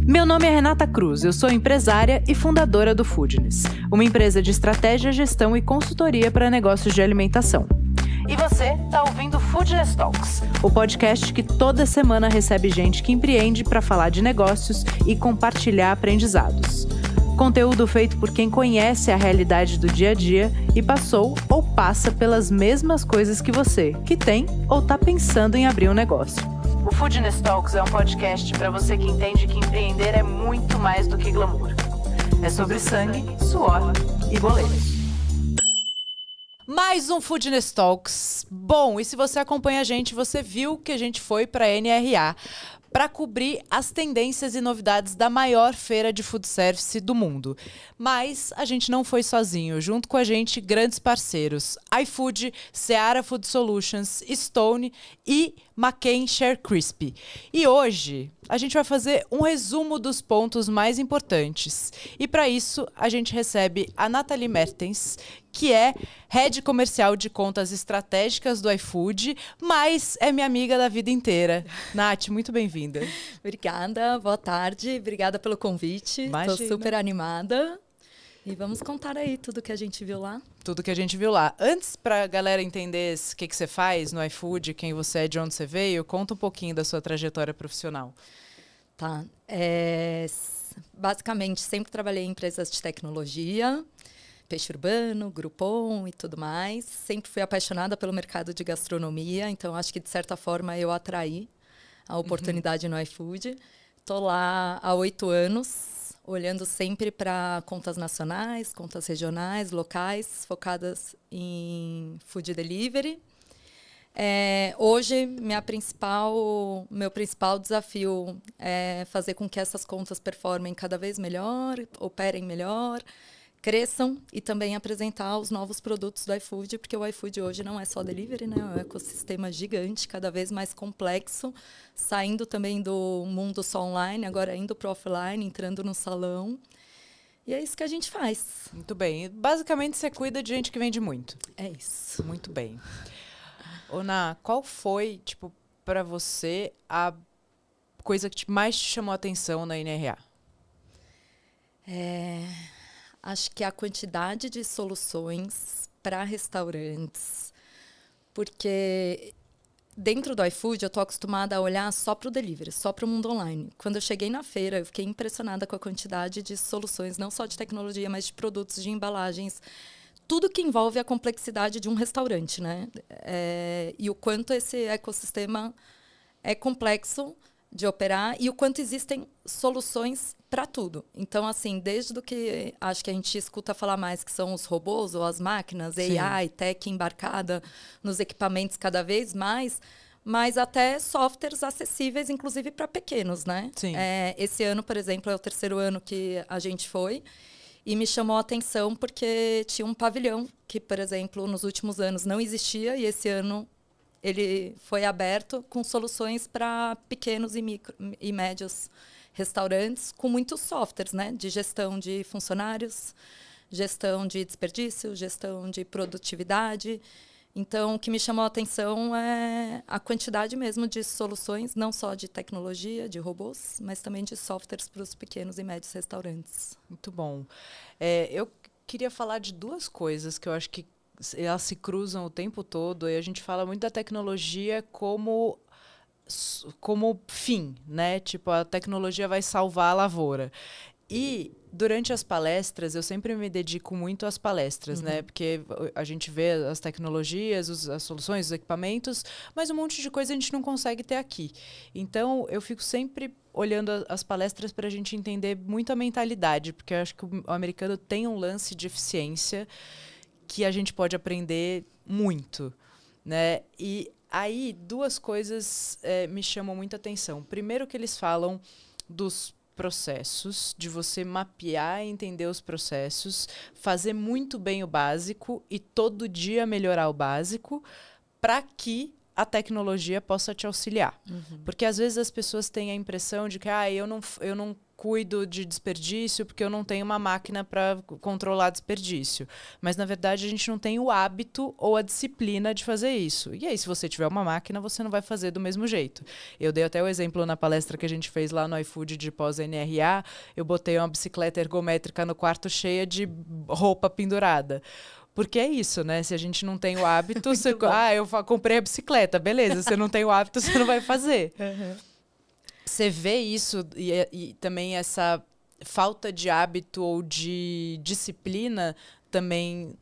Meu nome é Renata Cruz, eu sou empresária e fundadora do Foodness, uma empresa de estratégia, gestão e consultoria para negócios de alimentação. E você está ouvindo Foodness Talks, o podcast que toda semana recebe gente que empreende para falar de negócios e compartilhar aprendizados. Conteúdo feito por quem conhece a realidade do dia a dia e passou ou passa pelas mesmas coisas que você, que tem ou está pensando em abrir um negócio. O Foodness Talks é um podcast para você que entende que empreender é muito mais do que glamour. É sobre sangue, suor e boletos. Mais um Foodness Talks. Bom, e se você acompanha a gente, você viu que a gente foi para a NRA para cobrir as tendências e novidades da maior feira de food service do mundo. Mas a gente não foi sozinho. Junto com a gente, grandes parceiros: iFood, Seara Food Solutions, Stone e McCain Share Crispy. E hoje a gente vai fazer um resumo dos pontos mais importantes. E para isso a gente recebe a Nathalie Mertens, que é Head Comercial de Contas Estratégicas do iFood, mas é minha amiga da vida inteira. Nath, muito bem-vinda. Obrigada, boa tarde, obrigada pelo convite. Estou super animada. E vamos contar aí tudo que a gente viu lá. Tudo que a gente viu lá. Antes, para a galera entender o que você faz no iFood, quem você é, de onde você veio, conta um pouquinho da sua trajetória profissional. Tá. Basicamente, sempre trabalhei em empresas de tecnologia, Peixe Urbano, Groupon e tudo mais. Sempre fui apaixonada pelo mercado de gastronomia, então acho que, de certa forma, eu atraí a oportunidade no iFood. Estou lá há 8 anos, olhando sempre para contas nacionais, contas regionais, locais, focadas em food delivery. Hoje, meu principal desafio é fazer com que essas contas performem cada vez melhor, operem melhor, cresçam e também apresentar os novos produtos do iFood, porque o iFood hoje não é só delivery, né? É um ecossistema gigante, cada vez mais complexo, saindo também do mundo só online, agora indo para o offline, entrando no salão. E é isso que a gente faz. Muito bem. Basicamente, você cuida de gente que vende muito. É isso. Muito bem. Ona, qual foi, para você, a coisa que mais te chamou a atenção na NRA? Acho que a quantidade de soluções para restaurantes, porque dentro do iFood eu estou acostumada a olhar só para o delivery, só para o mundo online. Quando eu cheguei na feira, eu fiquei impressionada com a quantidade de soluções, não só de tecnologia, mas de produtos, de embalagens, tudo que envolve a complexidade de um restaurante, né? E o quanto esse ecossistema é complexo de operar e o quanto existem soluções para tudo. Então, assim, desde do que acho que a gente escuta falar mais, que são os robôs ou as máquinas, Sim. AI, tech embarcada nos equipamentos cada vez mais, mas até softwares acessíveis, inclusive para pequenos, né? Sim. Esse ano, por exemplo, é o 3º ano que a gente foi e me chamou a atenção porque tinha um pavilhão que, por exemplo, nos últimos anos não existia e esse ano ele foi aberto com soluções para pequenos e médios restaurantes, com muitos softwares, né? De gestão de funcionários, gestão de desperdício, gestão de produtividade. Então, o que me chamou a atenção é a quantidade mesmo de soluções, não só de tecnologia, de robôs, mas também de softwares para os pequenos e médios restaurantes. Muito bom. Eu queria falar de duas coisas que eu acho que elas se cruzam o tempo todo, e a gente fala muito da tecnologia como fim, né? Tipo, a tecnologia vai salvar a lavoura. E durante as palestras, eu sempre me dedico muito às palestras, né? Porque a gente vê as tecnologias, as soluções, os equipamentos, mas um monte de coisa a gente não consegue ter aqui. Então, eu fico sempre olhando as palestras para a gente entender muito a mentalidade, porque eu acho que o americano tem um lance de eficiência que a gente pode aprender muito, né? E aí, duas coisas me chamam muita atenção. Primeiro, que eles falam dos processos, de você mapear e entender os processos, fazer muito bem o básico e todo dia melhorar o básico para que a tecnologia possa te auxiliar. Porque às vezes as pessoas têm a impressão de que eu não cuido de desperdício porque eu não tenho uma máquina para controlar desperdício. Mas, na verdade, a gente não tem o hábito ou a disciplina de fazer isso. E aí, se você tiver uma máquina, você não vai fazer do mesmo jeito. Eu dei até o exemplo na palestra que a gente fez lá no iFood de pós-NRA. Eu botei uma bicicleta ergométrica no quarto cheia de roupa pendurada. Porque é isso, né? Se a gente não tem o hábito, eu comprei a bicicleta, beleza. Se você não tem o hábito, você não vai fazer. Você vê isso e também essa falta de hábito ou de disciplina também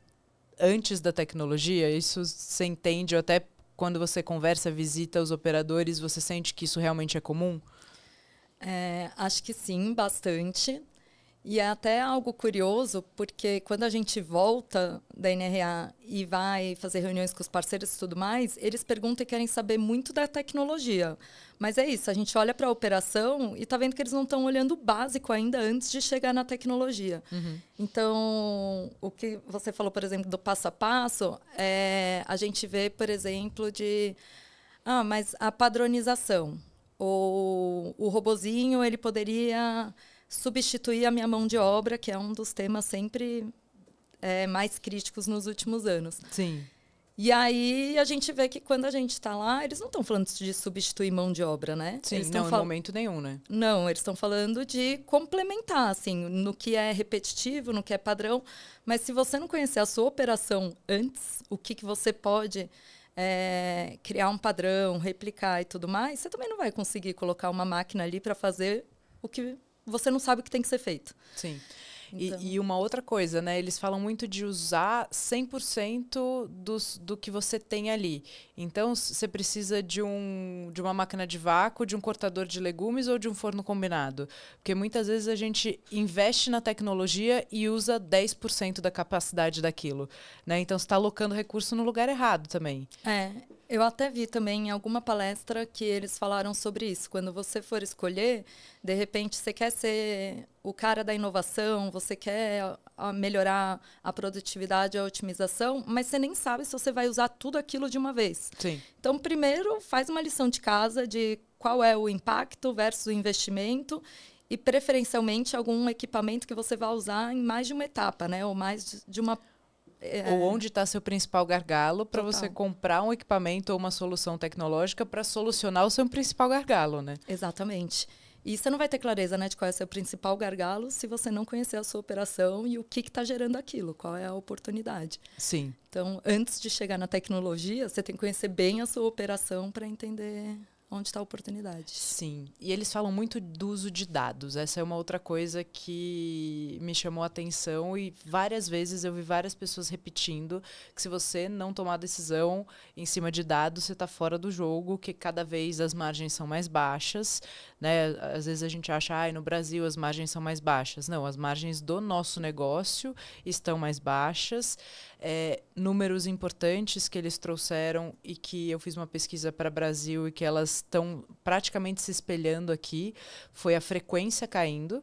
antes da tecnologia? Isso você entende? Ou até quando você conversa, visita os operadores, você sente que isso realmente é comum? Acho que sim, bastante. E é até algo curioso, porque quando a gente volta da NRA e vai fazer reuniões com os parceiros e tudo mais, eles perguntam e querem saber muito da tecnologia. Mas é isso, a gente olha para a operação e está vendo que eles não estão olhando o básico ainda antes de chegar na tecnologia. Então, o que você falou, por exemplo, do passo a passo, a gente vê, por exemplo, mas a padronização. Ou o robozinho, ele poderia substituir a minha mão de obra, que é um dos temas sempre mais críticos nos últimos anos. Sim. E aí a gente vê que quando a gente está lá, eles não estão falando de substituir mão de obra, né? Sim, não, em momento nenhum, né? Não, eles estão falando de complementar, assim, no que é repetitivo, no que é padrão. Mas se você não conhecer a sua operação antes, o que você pode criar um padrão, replicar e tudo mais, você também não vai conseguir colocar uma máquina ali para fazer o que você não sabe o que tem que ser feito. Sim. Então... E uma outra coisa, né? Eles falam muito de usar 100% do que você tem ali. Então, você precisa de uma máquina de vácuo, de um cortador de legumes ou de um forno combinado. Porque muitas vezes a gente investe na tecnologia e usa 10% da capacidade daquilo, né? Então, você está alocando recurso no lugar errado também. Eu até vi também em alguma palestra que eles falaram sobre isso. Quando você for escolher, de repente você quer ser o cara da inovação, você quer melhorar a produtividade, a otimização, mas você nem sabe se você vai usar tudo aquilo de uma vez. Sim. Então, primeiro, faz uma lição de casa de qual é o impacto versus o investimento e, preferencialmente, algum equipamento que você vai usar em mais de uma etapa, né? Ou mais de uma... Ou onde está seu principal gargalo para você comprar um equipamento ou uma solução tecnológica para solucionar o seu principal gargalo, né? Exatamente. E você não vai ter clareza, né, de qual é o seu principal gargalo se você não conhecer a sua operação e o que está gerando aquilo, qual é a oportunidade. Sim. Então, antes de chegar na tecnologia, você tem que conhecer bem a sua operação para entender onde está a oportunidade. Sim. E eles falam muito do uso de dados. Essa é uma outra coisa que me chamou a atenção e várias vezes eu vi várias pessoas repetindo que se você não tomar decisão em cima de dados, você está fora do jogo, que cada vez as margens são mais baixas, né? Às vezes a gente acha, no Brasil as margens são mais baixas. Não, as margens do nosso negócio estão mais baixas. Números importantes que eles trouxeram e que eu fiz uma pesquisa para o Brasil e que elas estão praticamente se espelhando aqui, foi a frequência caindo,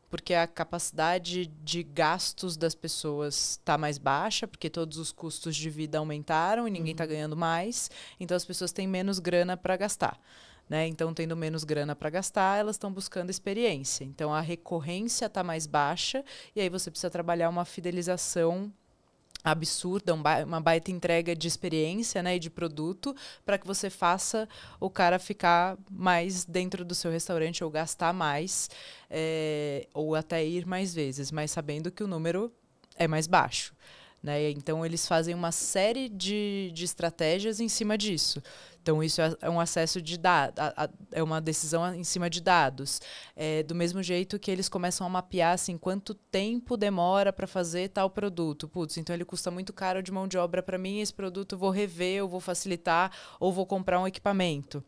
porque a capacidade de gastos das pessoas está mais baixa, porque todos os custos de vida aumentaram e ninguém está ganhando mais, então as pessoas têm menos grana para gastar. Né? Então, tendo menos grana para gastar, elas estão buscando experiência. Então, a recorrência está mais baixa e aí você precisa trabalhar uma fidelização absurda, uma baita entrega de experiência, né, e de produto para que você faça o cara ficar mais dentro do seu restaurante ou gastar mais ou até ir mais vezes, mas sabendo que o número é mais baixo. Né? Então, eles fazem uma série de estratégias em cima disso. Então, isso é um acesso de dados, é uma decisão em cima de dados. Do mesmo jeito que eles começam a mapear assim, quanto tempo demora para fazer tal produto. Putz, então ele custa muito caro de mão de obra para mim, esse produto eu vou rever, eu vou facilitar, ou vou comprar um equipamento.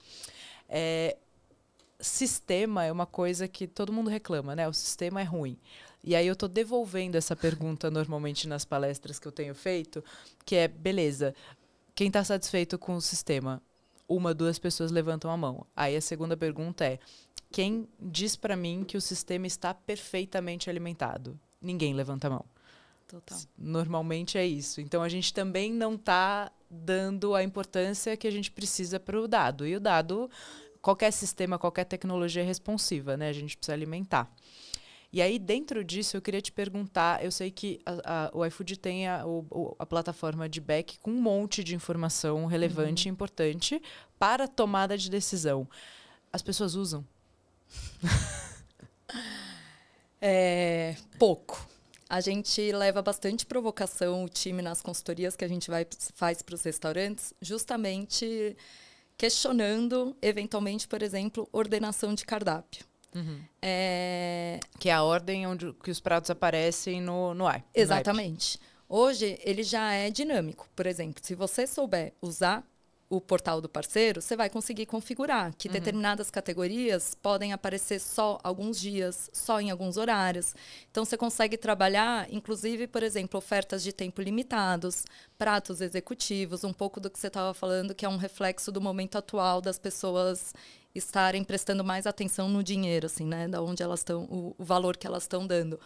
Sistema é uma coisa que todo mundo reclama, né? O sistema é ruim. E aí eu estou devolvendo essa pergunta normalmente nas palestras que eu tenho feito, que é, beleza, quem está satisfeito com o sistema? 1, 2 pessoas levantam a mão. Aí a segunda pergunta é, quem diz para mim que o sistema está perfeitamente alimentado? Ninguém levanta a mão. Total. Normalmente é isso. Então, a gente também não está dando a importância que a gente precisa para o dado. E o dado, qualquer sistema, qualquer tecnologia é responsiva, né? A gente precisa alimentar. E aí, dentro disso, eu queria te perguntar, eu sei que o iFood tem a plataforma de back com um monte de informação relevante e importante para a tomada de decisão. As pessoas usam? Pouco. A gente leva bastante provocação, o time nas consultorias que a gente faz para os restaurantes, justamente questionando, eventualmente, por exemplo, ordenação de cardápio. Que é a ordem que os pratos aparecem no app. Exatamente. Hoje, ele já é dinâmico. Por exemplo, se você souber usar o portal do parceiro, você vai conseguir configurar que determinadas categorias podem aparecer só alguns dias, só em alguns horários. Então, você consegue trabalhar, inclusive, por exemplo, ofertas de tempo limitados, pratos executivos, um pouco do que você estava falando, que é um reflexo do momento atual das pessoas estarem prestando mais atenção no dinheiro, assim, né? Da onde elas estão, o valor que elas estão dando.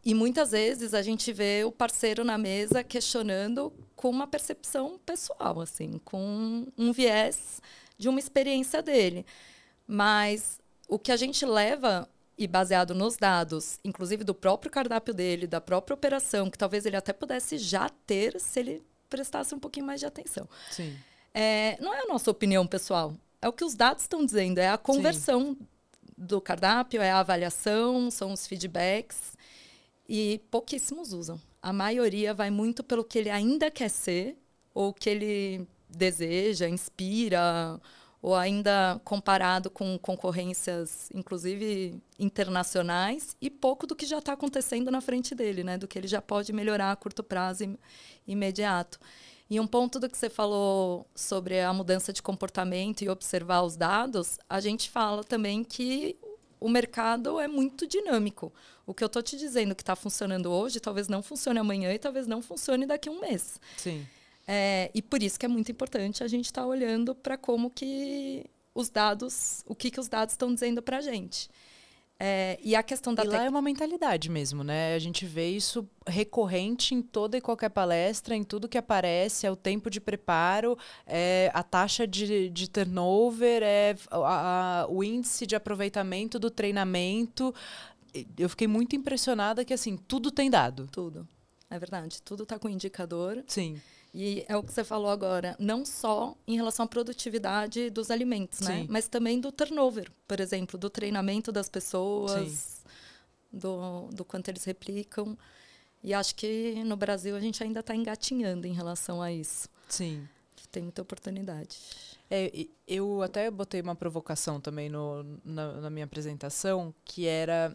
E muitas vezes a gente vê o parceiro na mesa questionando com uma percepção pessoal, assim, com um viés de uma experiência dele. Mas o que a gente leva, e baseado nos dados, inclusive do próprio cardápio dele, da própria operação, que talvez ele até pudesse já ter se ele prestasse um pouquinho mais de atenção. Sim. Não é a nossa opinião pessoal, é o que os dados estão dizendo, é a conversão do cardápio, é a avaliação, são os feedbacks, e pouquíssimos usam. A maioria vai muito pelo que ele ainda quer ser, ou que ele deseja, inspira, ou ainda comparado com concorrências, inclusive internacionais, e pouco do que já está acontecendo na frente dele, né? Do que ele já pode melhorar a curto prazo imediato. E um ponto do que você falou sobre a mudança de comportamento e observar os dados, a gente fala também que o mercado é muito dinâmico. O que eu estou te dizendo que está funcionando hoje, talvez não funcione amanhã e talvez não funcione daqui a um mês. Sim. E por isso que é muito importante a gente estar olhando para como que os dados, o que os dados estão dizendo para a gente. E a questão da lá é uma mentalidade mesmo, né? A gente vê isso recorrente em toda e qualquer palestra, em tudo que aparece, é o tempo de preparo, a taxa de turnover, o índice de aproveitamento do treinamento. Eu fiquei muito impressionada que, assim, tudo tem dado. Tudo. É verdade. Tudo está com indicador. Sim. E é o que você falou agora, não só em relação à produtividade dos alimentos, né? Mas também do turnover, por exemplo, do treinamento das pessoas, do quanto eles replicam. E acho que no Brasil a gente ainda está engatinhando em relação a isso. Sim. Tem muita oportunidade. Eu até botei uma provocação também na minha apresentação, que era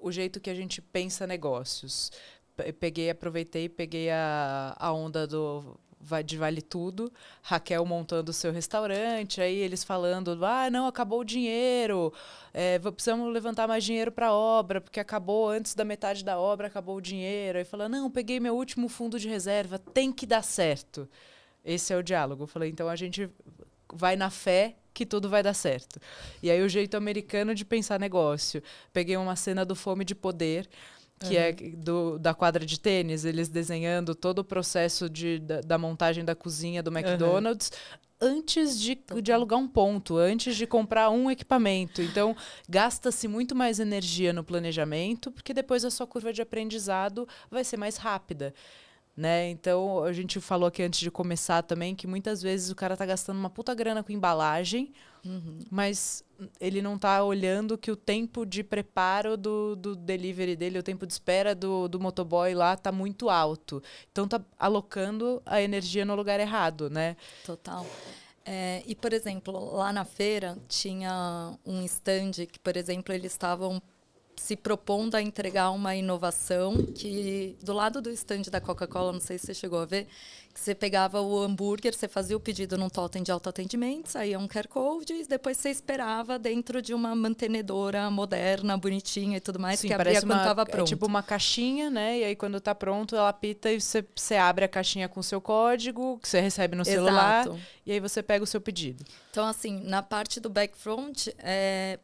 o jeito que a gente pensa negócios. Aproveitei e peguei a onda de Vale Tudo, Raquel montando o seu restaurante, aí eles falando, não, acabou o dinheiro, precisamos levantar mais dinheiro para a obra, porque acabou antes da metade da obra, acabou o dinheiro. Aí falando, não, peguei meu último fundo de reserva, tem que dar certo. Esse é o diálogo. Eu falei, então a gente vai na fé que tudo vai dar certo. E aí o jeito americano de pensar negócio. Peguei uma cena do Fome de Poder, que é da quadra de tênis, eles desenhando todo o processo da montagem da cozinha do McDonald's antes de alugar um ponto, antes de comprar um equipamento. Então, gasta-se muito mais energia no planejamento, porque depois a sua curva de aprendizado vai ser mais rápida. Né? Então, a gente falou aqui antes de começar também que muitas vezes o cara tá gastando uma puta grana com embalagem, mas ele não tá olhando que o tempo de preparo do delivery dele, o tempo de espera do motoboy lá tá muito alto. Então, tá alocando a energia no lugar errado, né? Total. E, por exemplo, lá na feira tinha um stand que, por exemplo, eles estavam se propondo a entregar uma inovação que, do lado do stand da Coca-Cola, não sei se você chegou a ver, que você pegava o hambúrguer, você fazia o pedido num totem de autoatendimento, saía um QR Code e depois você esperava dentro de uma mantenedora moderna, bonitinha e tudo mais, que abria quando estava pronto. É tipo uma caixinha, né? E aí quando está pronto, ela apita e você abre a caixinha com o seu código, que você recebe no celular, e aí você pega o seu pedido. Então, assim, na parte do backfront,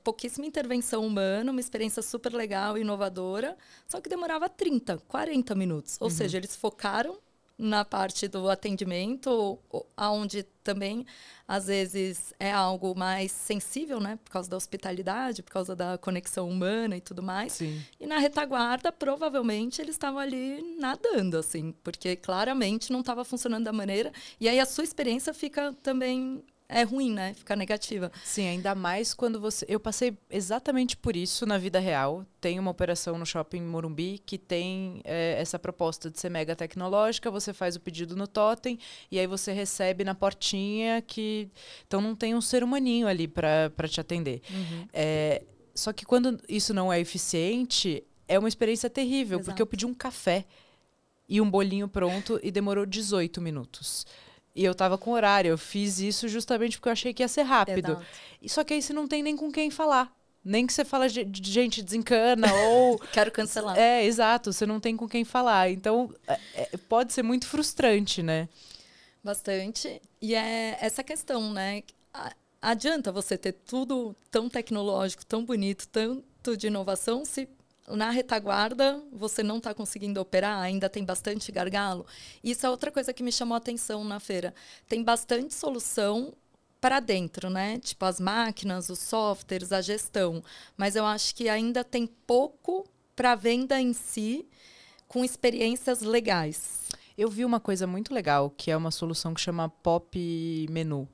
pouquíssima intervenção humana, uma experiência super legal e inovadora, só que demorava 30, 40 minutos. Ou seja, eles focaram na parte do atendimento, onde também, às vezes, é algo mais sensível, né? Por causa da hospitalidade, por causa da conexão humana e tudo mais. Sim. E na retaguarda, provavelmente, eles estavam ali nadando, assim, porque claramente não estava funcionando da maneira. E aí a sua experiência fica também... É ruim, né? Fica negativa. Sim, ainda mais quando você... Eu passei exatamente por isso na vida real. Tem uma operação no Shopping Morumbi que tem essa proposta de ser mega tecnológica. Você faz o pedido no totem e aí você recebe na portinha que... Então não tem um ser humaninho ali para te atender. Só que quando isso não é eficiente, é uma experiência terrível. Exato. Porque eu pedi um café e um bolinho pronto e demorou 18 minutos. E eu tava com horário, eu fiz isso justamente porque eu achei que ia ser rápido. Exato. E só que aí você não tem nem com quem falar. Nem que você fala de gente desencana ou... Quero cancelar. Exato, você não tem com quem falar. Então, pode ser muito frustrante, né? Bastante. E é essa questão, né? Adianta você ter tudo tão tecnológico, tão bonito, tanto de inovação, se na retaguarda você não está conseguindo operar, ainda tem bastante gargalo. Isso é outra coisa que me chamou a atenção na feira. Tem bastante solução para dentro, né? Tipo as máquinas, os softwares, a gestão. Mas eu acho que ainda tem pouco para a venda em si, com experiências legais. Eu vi uma coisa muito legal, que é uma solução que chama Pop Menu,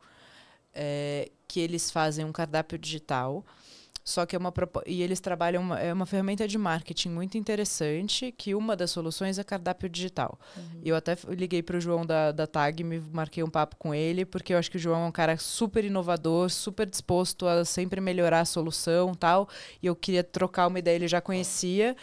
que eles fazem um cardápio digital. Só que e eles trabalham uma ferramenta de marketing muito interessante, que uma das soluções é cardápio digital. E eu até liguei para o João da TAG, me marquei um papo com ele, porque eu acho que o João é um cara super inovador, super disposto a sempre melhorar a solução e tal. E eu queria trocar uma ideia, ele já conhecia,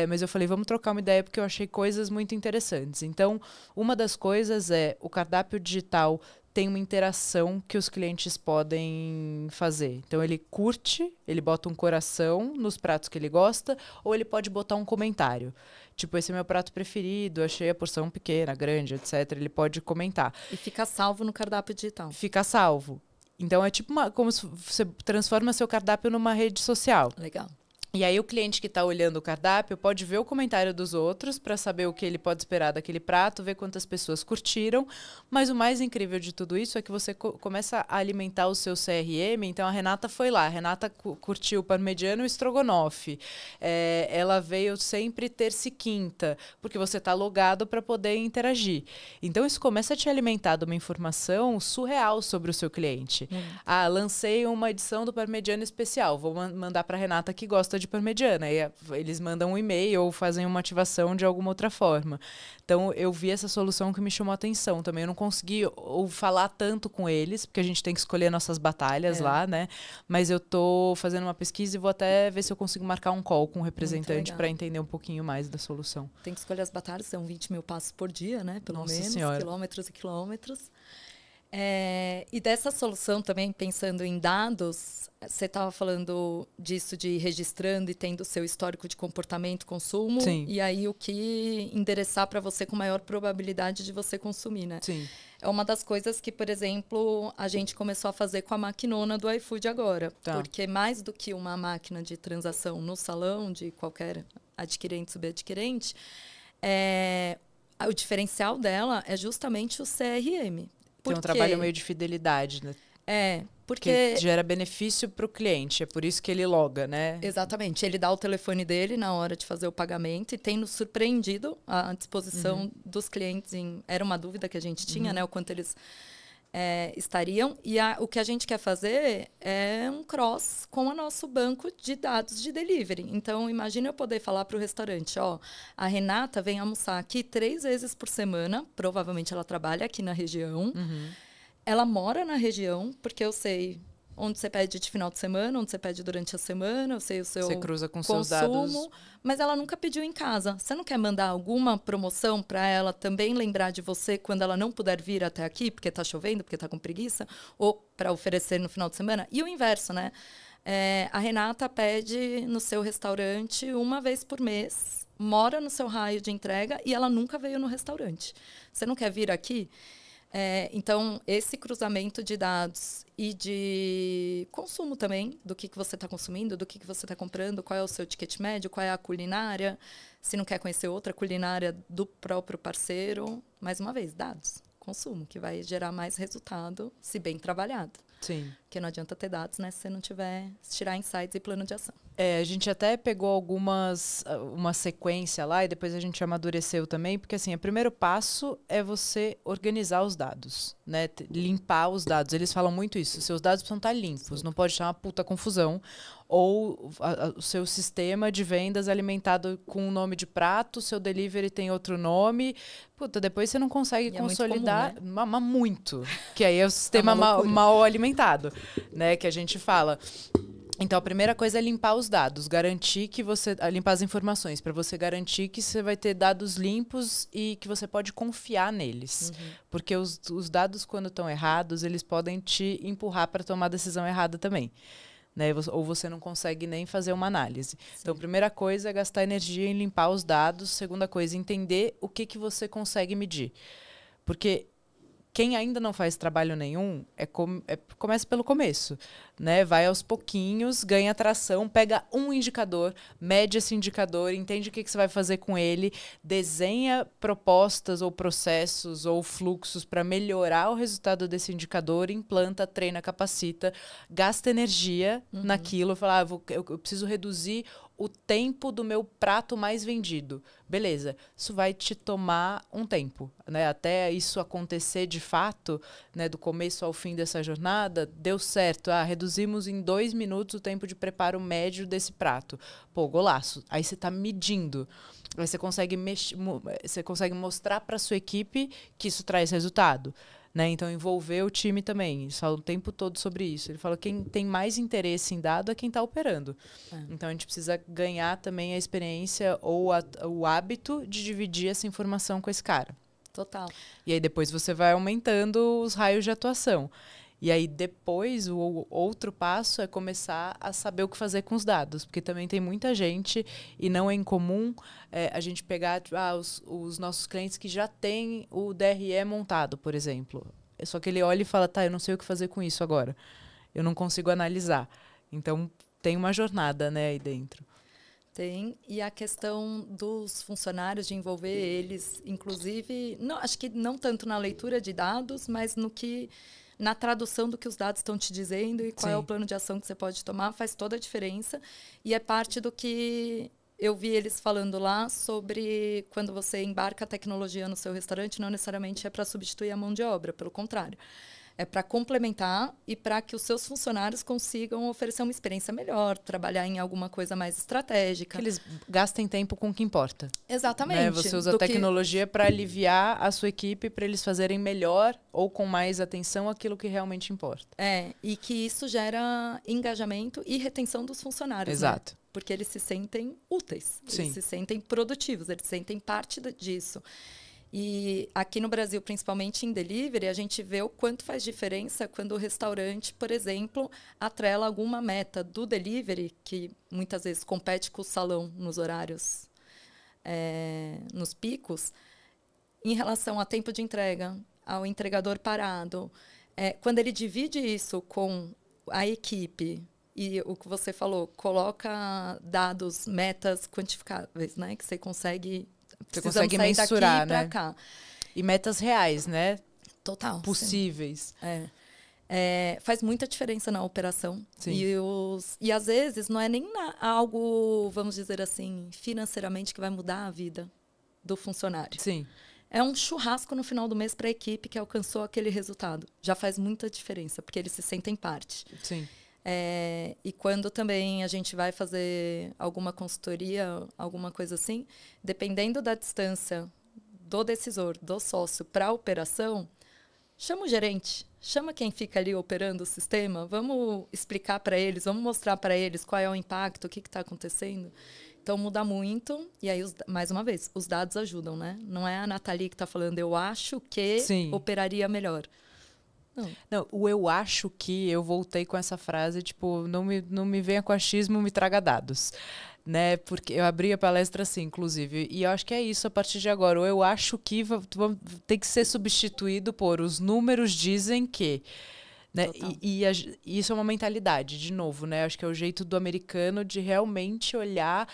mas eu falei, vamos trocar uma ideia, porque eu achei coisas muito interessantes. Então, uma das coisas é o cardápio digital tem uma interação que os clientes podem fazer. Então, ele curte, ele bota um coração nos pratos que ele gosta, ou ele pode botar um comentário. Tipo, esse é meu prato preferido, achei a porção pequena, grande, etc. Ele pode comentar. E fica salvo no cardápio digital. Fica salvo. Então, é tipo como se você transforma seu cardápio numa rede social. Legal. E aí o cliente que está olhando o cardápio pode ver o comentário dos outros para saber o que ele pode esperar daquele prato, ver quantas pessoas curtiram. Mas o mais incrível de tudo isso é que você começa a alimentar o seu CRM. Então a Renata foi lá, a Renata curtiu o parmegiana e o estrogonofe. Ela veio sempre terça e quinta, porque você está logado para poder interagir. Então isso começa a te alimentar de uma informação surreal sobre o seu cliente. Lancei uma edição do parmegiana especial, vou mandar para a Renata que gosta de parmegiana. E eles mandam um e-mail ou fazem uma ativação de alguma outra forma. Então, eu vi essa solução que me chamou a atenção também. Eu não consegui falar tanto com eles, porque a gente tem que escolher nossas batalhas lá, né? Mas eu tô fazendo uma pesquisa e vou até ver se eu consigo marcar um call com um representante para entender um pouquinho mais da solução. Tem que escolher as batalhas, são 20 mil passos por dia, né? Pelo Nossa menos, Senhora. quilômetros e quilômetros. E dessa solução também, pensando em dados, você estava falando disso de registrando e tendo o seu histórico de comportamento, consumo. Sim. E aí o que endereçar para você com maior probabilidade de você consumir, né? Sim. É uma das coisas que, por exemplo, a gente começou a fazer com a maquinona do iFood agora. Tá. Porque mais do que uma máquina de transação no salão de qualquer adquirente, subadquirente, o diferencial dela é justamente o CRM. Tem um trabalho meio de fidelidade, né? Porque que gera benefício para o cliente, é por isso que ele loga, né? Exatamente, ele dá o telefone dele na hora de fazer o pagamento e tem nos surpreendido à disposição dos clientes. Era uma dúvida que a gente tinha, né? O quanto eles estariam. E o que a gente quer fazer é um cross com o nosso banco de dados de delivery. Então, imagina eu poder falar para o restaurante, a Renata vem almoçar aqui 3 vezes por semana, provavelmente ela trabalha aqui na região, ela mora na região, porque eu sei onde você pede de final de semana, onde você pede durante a semana, eu sei o seu você cruza com consumo, seus dados. mas ela nunca pediu em casa. Você não quer mandar alguma promoção para ela também lembrar de você quando ela não puder vir até aqui, porque está chovendo, porque está com preguiça, ou para oferecer no final de semana? E o inverso, né? A Renata pede no seu restaurante 1 vez por mês, mora no seu raio de entrega e ela nunca veio no restaurante. Você não quer vir aqui? Então, esse cruzamento de dados e de consumo também, do que você está consumindo, do que você está comprando, qual é o seu ticket médio, qual é a culinária, se não quer conhecer outra culinária do próprio parceiro. Mais uma vez, dados, consumo, que vai gerar mais resultado se bem trabalhado. Sim. Porque não adianta ter dados, né, se você não tirar insights e plano de ação. A gente até pegou uma sequência lá e depois a gente amadureceu também, porque assim, o primeiro passo é você organizar os dados, né? Limpar os dados. Eles falam muito isso, seus dados precisam estar limpos, não pode estar uma puta confusão. Ou o seu sistema de vendas alimentado com o nome de prato, seu delivery tem outro nome. Puta, depois você não consegue consolidar. É muito comum, né? Muito. Que aí é o sistema mal alimentado, né? Que a gente fala. Então, a primeira coisa é limpar os dados, garantir que limpar as informações, para você garantir que você vai ter dados limpos e que você pode confiar neles. Porque os dados, quando estão errados, eles podem te empurrar para tomar a decisão errada também. Né? Ou você não consegue nem fazer uma análise. Sim. Então, a primeira coisa é gastar energia em limpar os dados. Segunda coisa, entender o que você consegue medir. Porque quem ainda não faz trabalho nenhum, começa pelo começo, né? Vai aos pouquinhos, ganha tração, pega um indicador, mede esse indicador, entende o que você vai fazer com ele, desenha propostas ou processos ou fluxos para melhorar o resultado desse indicador, implanta, treina, capacita, gasta energia naquilo, fala, eu preciso reduzir o tempo do meu prato mais vendido. Beleza, isso vai te tomar um tempo, né? Até isso acontecer de fato, né? Do começo ao fim dessa jornada, deu certo. Reduzimos em 2 minutos o tempo de preparo médio desse prato. Pô, golaço. Aí você está medindo. Aí você consegue mostrar para a sua equipe que isso traz resultado. Né? Então, envolver o time também. Eles falam o tempo todo sobre isso. Ele fala que quem tem mais interesse em dado é quem está operando. Então, a gente precisa ganhar também a experiência ou o hábito de dividir essa informação com esse cara. Total. E aí, depois você vai aumentando os raios de atuação. E aí, depois, o outro passo é começar a saber o que fazer com os dados. Porque também tem muita gente, e não é incomum a gente pegar os nossos clientes que já têm o DRE montado, por exemplo. Só que ele olha e fala, eu não sei o que fazer com isso agora. Eu não consigo analisar. Então, tem uma jornada, né, aí dentro. Tem. E a questão dos funcionários, de envolver eles, inclusive, acho que não tanto na leitura de dados, mas na tradução do que os dados estão te dizendo e qual é o plano de ação que você pode tomar, faz toda a diferença. E é parte do que eu vi eles falando lá sobre quando você embarca a tecnologia no seu restaurante, não necessariamente é para substituir a mão de obra, pelo contrário. É para complementar e para que os seus funcionários consigam oferecer uma experiência melhor, trabalhar em alguma coisa mais estratégica. Que eles gastem tempo com o que importa. Exatamente. Né? Você usa a tecnologia para aliviar a sua equipe, para eles fazerem melhor ou com mais atenção aquilo que realmente importa. E que isso gera engajamento e retenção dos funcionários. Exato. Né? Porque eles se sentem úteis, eles se sentem produtivos, eles se sentem parte disso. E aqui no Brasil, principalmente em delivery, a gente vê o quanto faz diferença quando o restaurante, por exemplo, atrela alguma meta do delivery, que muitas vezes compete com o salão nos horários, nos picos, em relação a tempo de entrega, ao entregador parado. Quando ele divide isso com a equipe, e o que você falou, coloca dados, metas quantificáveis, né? Que você consegue... Você consegue mensurar, né? Cá. E metas reais, né? Total. Possíveis. Faz muita diferença na operação. Sim. E às vezes não é nem algo, vamos dizer assim, financeiramente que vai mudar a vida do funcionário. Sim. É um churrasco no final do mês para a equipe que alcançou aquele resultado. Já faz muita diferença, porque eles se sentem parte. Sim. E quando também a gente vai fazer alguma consultoria, alguma coisa assim, dependendo da distância do decisor, do sócio para a operação, chama o gerente, chama quem fica ali operando o sistema, vamos explicar para eles, vamos mostrar para eles qual é o impacto, o que está acontecendo. Então, muda muito. E aí, mais uma vez, os dados ajudam, né? Não é a Nathalie que está falando, eu acho que operaria melhor. Não, o eu acho que eu voltei com essa frase, tipo, não me venha com achismo, me traga dados. né? Porque eu abri a palestra assim, inclusive, e eu acho que é isso a partir de agora. Ou eu acho que tem que ser substituído por os números dizem que, né? Total. E isso é uma mentalidade, de novo, né? Acho que é o jeito do americano de realmente olhar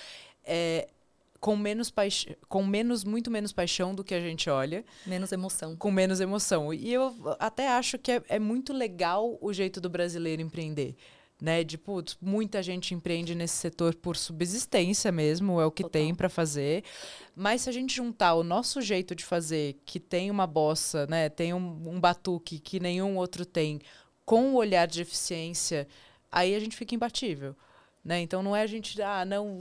com muito menos paixão do que a gente olha. Menos emoção. Com menos emoção. E eu até acho que é muito legal o jeito do brasileiro empreender. Né, de putz, muita gente empreende nesse setor por subsistência mesmo, é o que Total. tem para fazer. Mas se a gente juntar o nosso jeito de fazer, que tem uma bossa, né, tem um batuque que nenhum outro tem, com o olhar de eficiência, aí a gente fica imbatível. Né? Então não é a gente,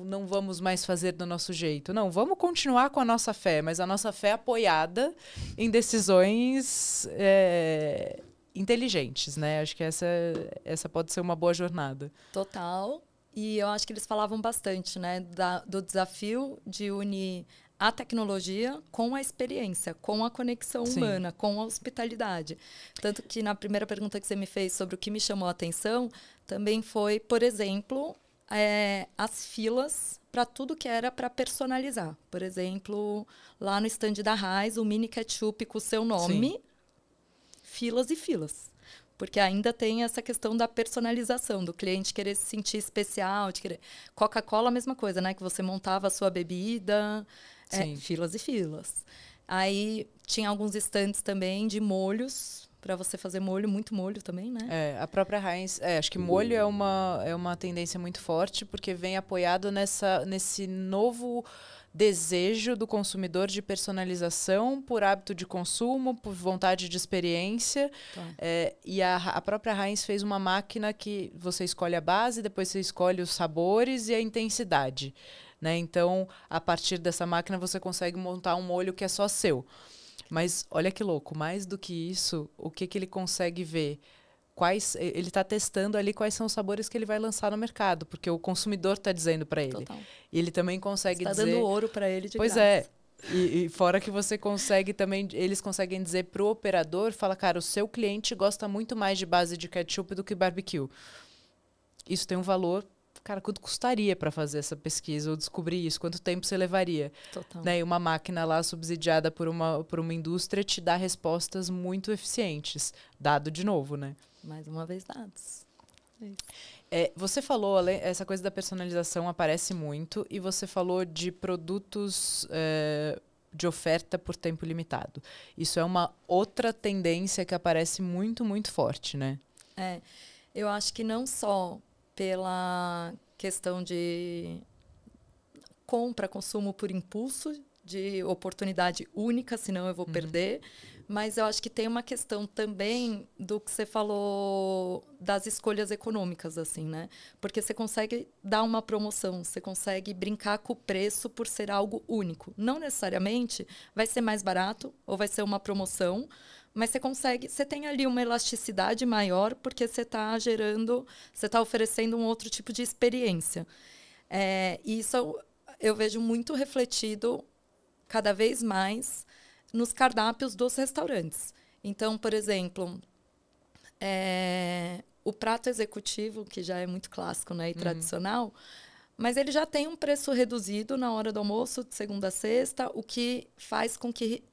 não vamos mais fazer do nosso jeito. Não, vamos continuar com a nossa fé, mas a nossa fé é apoiada em decisões inteligentes, né? Acho que essa pode ser uma boa jornada. Total. E eu acho que eles falavam bastante, né, do desafio de unir a tecnologia com a experiência, com a conexão humana, com a hospitalidade. Tanto que na primeira pergunta que você me fez sobre o que me chamou a atenção, também foi, por exemplo, as filas para tudo que era para personalizar. Por exemplo, lá no stand da Raiz, o mini ketchup com o seu nome, sim, filas e filas. Porque ainda tem essa questão da personalização, do cliente querer se sentir especial, de querer... Coca-Cola, a mesma coisa, né? Que você montava a sua bebida, filas e filas. Aí tinha alguns stands também de molhos, para você fazer molho, muito molho também, né? A própria Heinz, acho que molho é uma tendência muito forte, porque vem apoiado nesse novo desejo do consumidor de personalização por hábito de consumo, por vontade de experiência. Tá. E a própria Heinz fez uma máquina que você escolhe a base, depois você escolhe os sabores e a intensidade. Né? Então, a partir dessa máquina, você consegue montar um molho que é só seu. Mas olha que louco, mais do que isso, o que ele consegue ver? Ele está testando ali quais são os sabores que ele vai lançar no mercado, porque o consumidor está dizendo para ele. Total. E ele também consegue dizer... Está dando ouro para ele de pois graça. É. E fora que você consegue também... Eles conseguem dizer para o operador, fala, cara, o seu cliente gosta muito mais de base de ketchup do que barbecue. Isso tem um valor... Cara, quanto custaria para fazer essa pesquisa ou descobrir isso? Quanto tempo você levaria? Total. Né? E uma máquina lá subsidiada por uma indústria te dá respostas muito eficientes. Dado de novo, né? Mais uma vez, dados. Você falou, essa coisa da personalização aparece muito, e você falou de produtos de oferta por tempo limitado. Isso é uma outra tendência que aparece muito, muito forte, né? Eu acho que não só pela questão de compra, consumo por impulso, de oportunidade única, senão eu vou perder. Mas eu acho que tem uma questão também do que você falou das escolhas econômicas, assim, né? Porque você consegue dar uma promoção, você consegue brincar com o preço por ser algo único. Não necessariamente vai ser mais barato ou vai ser uma promoção, mas você tem ali uma elasticidade maior porque você está oferecendo um outro tipo de experiência. E isso eu vejo muito refletido cada vez mais nos cardápios dos restaurantes. Então, por exemplo, o prato executivo, que já é muito clássico, né, e tradicional, mas ele já tem um preço reduzido na hora do almoço, de segunda a sexta, o que faz com que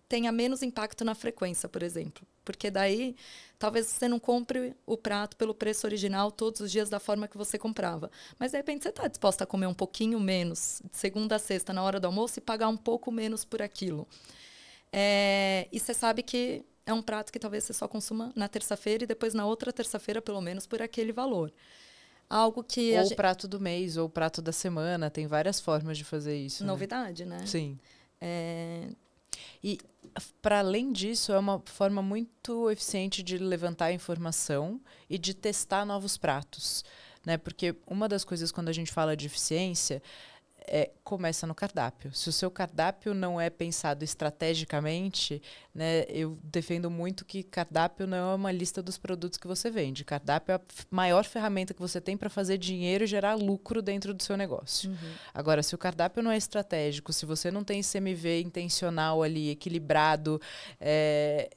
tenha menos impacto na frequência, por exemplo. Porque daí, talvez você não compre o prato pelo preço original todos os dias da forma que você comprava. Mas, de repente, você está disposta a comer um pouquinho menos de segunda a sexta na hora do almoço e pagar um pouco menos por aquilo. E você sabe que é um prato que talvez você só consuma na terça-feira e depois na outra terça-feira, pelo menos, por aquele valor. Algo que ou o prato do mês, ou o prato da semana. Tem várias formas de fazer isso. Novidade, né? Sim. E, para além disso, é uma forma muito eficiente de levantar informação e de testar novos pratos. Né? Porque uma das coisas, quando a gente fala de eficiência, começa no cardápio. Se o seu cardápio não é pensado estrategicamente, né, eu defendo muito que cardápio não é uma lista dos produtos que você vende. Cardápio é a maior ferramenta que você tem para fazer dinheiro e gerar lucro dentro do seu negócio. Agora, se o cardápio não é estratégico, se você não tem CMV intencional ali, equilibrado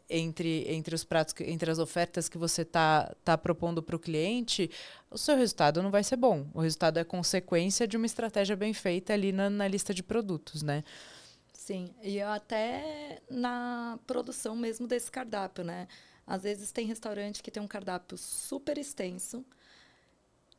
entre os pratos, entre as ofertas que você tá propondo para o cliente, o seu resultado não vai ser bom. O resultado é consequência de uma estratégia bem feita ali na lista de produtos, né? Sim, e até na produção mesmo desse cardápio, né? Às vezes tem restaurante que tem um cardápio super extenso,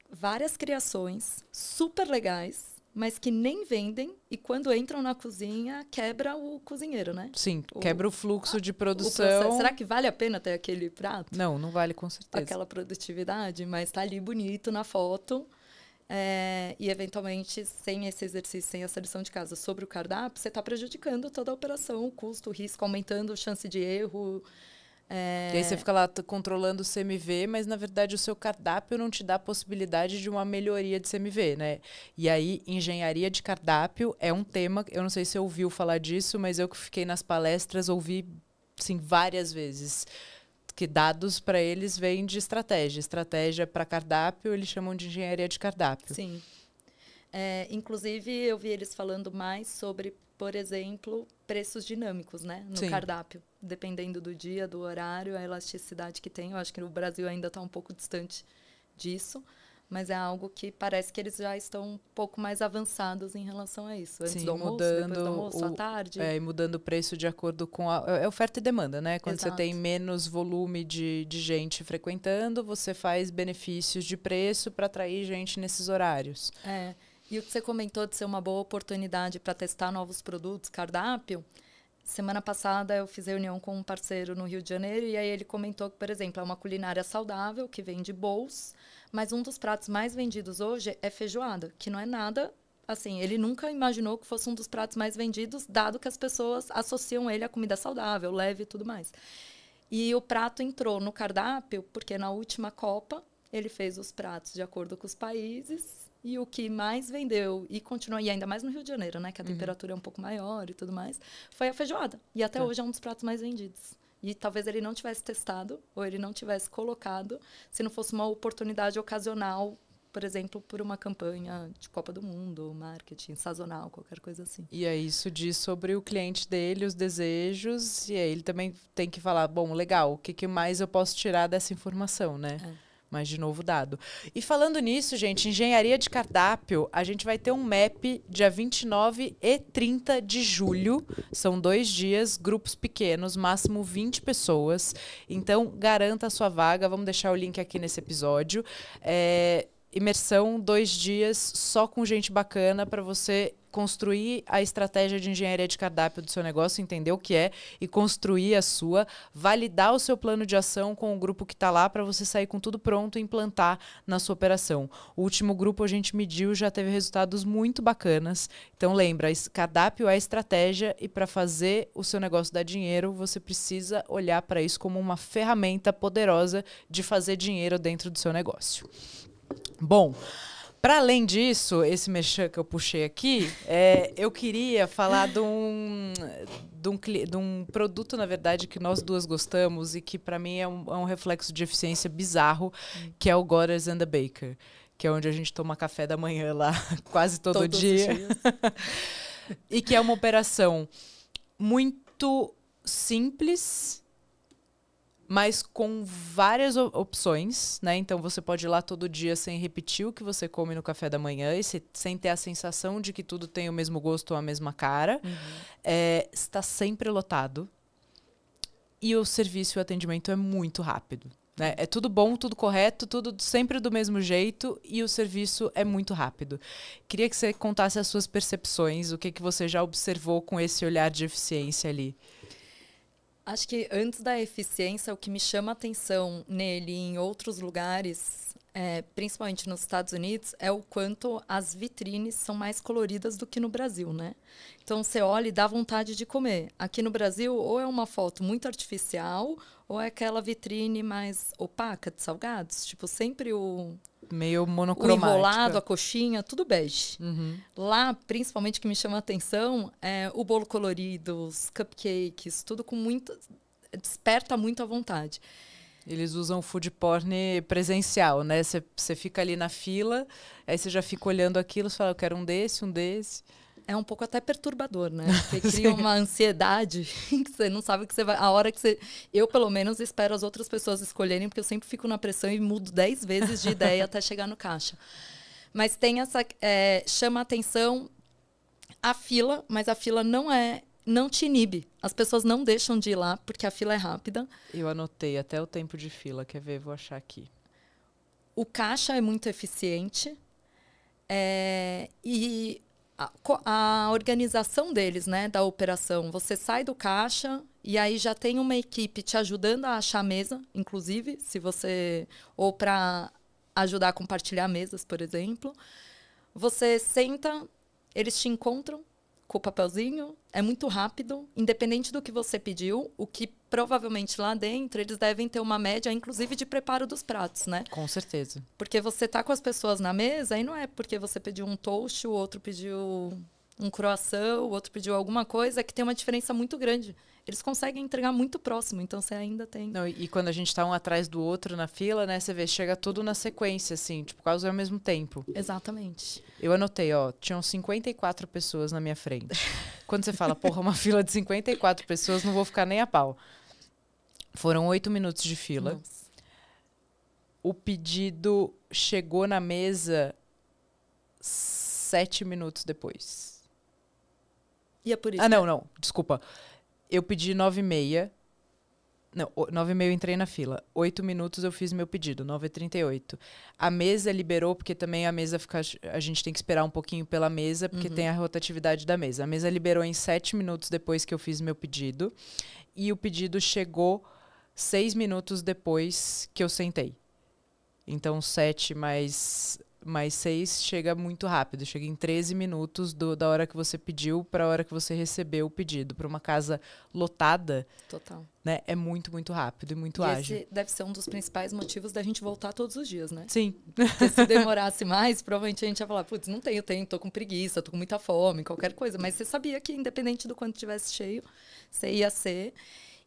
várias criações super legais, mas que nem vendem e quando entram na cozinha quebra o cozinheiro, né? Sim, quebra o fluxo de O produção. processo. Será que vale a pena ter aquele prato? Não, não vale com certeza. Aquela produtividade, mas tá ali bonito na foto. E eventualmente, sem esse exercício, sem essa lição de casa sobre o cardápio, você está prejudicando toda a operação, o custo, o risco, aumentando a chance de erro. E aí você fica lá controlando o CMV, mas na verdade o seu cardápio não te dá a possibilidade de uma melhoria de CMV, né? E aí, engenharia de cardápio é um tema, eu não sei se você ouviu falar disso, mas eu que fiquei nas palestras, ouvi assim, várias vezes. Que dados para eles vêm de estratégia. Estratégia para cardápio, eles chamam de engenharia de cardápio. Sim. Inclusive, eu vi eles falando mais sobre, por exemplo, preços dinâmicos, né? No cardápio. Dependendo do dia, do horário, a elasticidade que tem. Eu acho que no Brasil ainda está um pouco distante disso. Mas é algo que parece que eles já estão um pouco mais avançados em relação a isso. Antes do almoço, depois do almoço, à tarde. E mudando o preço de acordo com a oferta e demanda, né? Quando Exato. você tem menos volume de gente frequentando, você faz benefícios de preço para atrair gente nesses horários. E o que você comentou de ser uma boa oportunidade para testar novos produtos, cardápio, semana passada eu fiz reunião com um parceiro no Rio de Janeiro e aí ele comentou que, por exemplo, é uma culinária saudável que vende bowls, mas um dos pratos mais vendidos hoje é feijoada, que não é nada, assim, ele nunca imaginou que fosse um dos pratos mais vendidos, dado que as pessoas associam ele à comida saudável, leve e tudo mais. E o prato entrou no cardápio porque na última Copa ele fez os pratos de acordo com os países. E o que mais vendeu, e continua, e ainda mais no Rio de Janeiro, né? Que a temperatura é um pouco maior e tudo mais, foi a feijoada. E até hoje é um dos pratos mais vendidos. E talvez ele não tivesse testado, ou ele não tivesse colocado, se não fosse uma oportunidade ocasional, por exemplo, por uma campanha de Copa do Mundo, marketing sazonal, qualquer coisa assim. E aí isso diz sobre o cliente dele, os desejos, e aí ele também tem que falar, bom, legal, o que mais eu posso tirar dessa informação, né? Mas, de novo, dado. E falando nisso, gente, engenharia de cardápio, a gente vai ter um MAP dia 29 e 30 de julho. São 2 dias, grupos pequenos, máximo 20 pessoas. Então, garanta a sua vaga. Vamos deixar o link aqui nesse episódio. Imersão, 2 dias, só com gente bacana para você construir a estratégia de engenharia de cardápio do seu negócio, entender o que é e construir a sua, validar o seu plano de ação com o grupo que está lá para você sair com tudo pronto e implantar na sua operação. O último grupo a gente mediu, já teve resultados muito bacanas. Então lembra, cardápio é estratégia e para fazer o seu negócio dar dinheiro, você precisa olhar para isso como uma ferramenta poderosa de fazer dinheiro dentro do seu negócio. Bom, para além disso, esse merchan que eu puxei aqui, eu queria falar de um produto, na verdade, que nós duas gostamos e que, para mim, é um reflexo de eficiência bizarro, que é o Goddard's and the Baker, que é onde a gente toma café da manhã lá quase todo dia. E que é uma operação muito simples, mas com várias opções, né? Então, você pode ir lá todo dia sem repetir o que você come no café da manhã e sem ter a sensação de que tudo tem o mesmo gosto ou a mesma cara. Está sempre lotado. E o serviço e o atendimento é muito rápido, né? É tudo bom, tudo correto, tudo sempre do mesmo jeito e o serviço é muito rápido. Queria que você contasse as suas percepções, o que você já observou com esse olhar de eficiência ali. Acho que antes da eficiência, o que me chama a atenção nele e em outros lugares, principalmente nos Estados Unidos, é o quanto as vitrines são mais coloridas do que no Brasil, né? Então, você olha e dá vontade de comer. Aqui no Brasil, ou é uma foto muito artificial, ou é aquela vitrine mais opaca de salgados. Tipo, sempre meio monocromático. O enrolado, a coxinha, tudo bege. Lá, principalmente, o que me chama a atenção é o bolo colorido, os cupcakes, tudo com muita... desperta muita vontade. Eles usam food porn presencial, né? Você fica ali na fila, aí você já fica olhando aquilo, você fala, eu quero um desse. é um pouco até perturbador, né? Porque cria uma ansiedade que você não sabe o que você vai... A hora que você... Eu, pelo menos, espero as outras pessoas escolherem, porque eu sempre fico na pressão e mudo 10 vezes de ideia até chegar no caixa. Mas tem essa... chama a atenção a fila, mas a fila não te inibe. As pessoas não deixam de ir lá, porque a fila é rápida. Eu anotei até o tempo de fila. Quer ver? Vou achar aqui. O caixa é muito eficiente. E a organização deles, né, da operação, você sai do caixa e aí já tem uma equipe te ajudando a achar a mesa, inclusive, se você... Ou para ajudar a compartilhar mesas, por exemplo. Você senta, eles te encontram com o papelzinho, é muito rápido, independente do que você pediu, o que provavelmente lá dentro eles devem ter uma média, inclusive, de preparo dos pratos, né? Com certeza. Porque você tá com as pessoas na mesa e não é porque você pediu um toast, o outro pediu um croissant, o outro pediu alguma coisa, que tem uma diferença muito grande. Eles conseguem entregar muito próximo, então você ainda tem... Não, e quando a gente tá um atrás do outro na fila, né, você vê, chega tudo na sequência, assim, tipo, quase ao mesmo tempo. Exatamente. Eu anotei, ó, tinham 54 pessoas na minha frente. Quando você fala, porra, uma fila de 54 pessoas, não vou ficar nem a pau. Foram 8 minutos de fila. Nossa. O pedido chegou na mesa 7 minutos depois. E é por isso. Ah, não, desculpa. Eu pedi 9h30. Não, 9h30 eu entrei na fila. 8 minutos eu fiz meu pedido, 9h38. A mesa liberou, porque também a mesa fica... A gente tem que esperar um pouquinho pela mesa, porque tem a rotatividade da mesa. A mesa liberou em 7 minutos depois que eu fiz meu pedido. E o pedido chegou 6 minutos depois que eu sentei. Então, 7 mais 6 chega muito rápido. Chega em 13 minutos da hora que você pediu para a hora que você recebeu o pedido. Para uma casa lotada, Total. né, é muito, muito rápido e muito E ágil. esse deve ser um dos principais motivos da gente voltar todos os dias, né? Sim. Porque se demorasse mais, provavelmente a gente ia falar, putz, não tenho tempo, tô com preguiça, tô com muita fome, qualquer coisa. Mas você sabia que, independente do quanto tivesse cheio, você ia ser...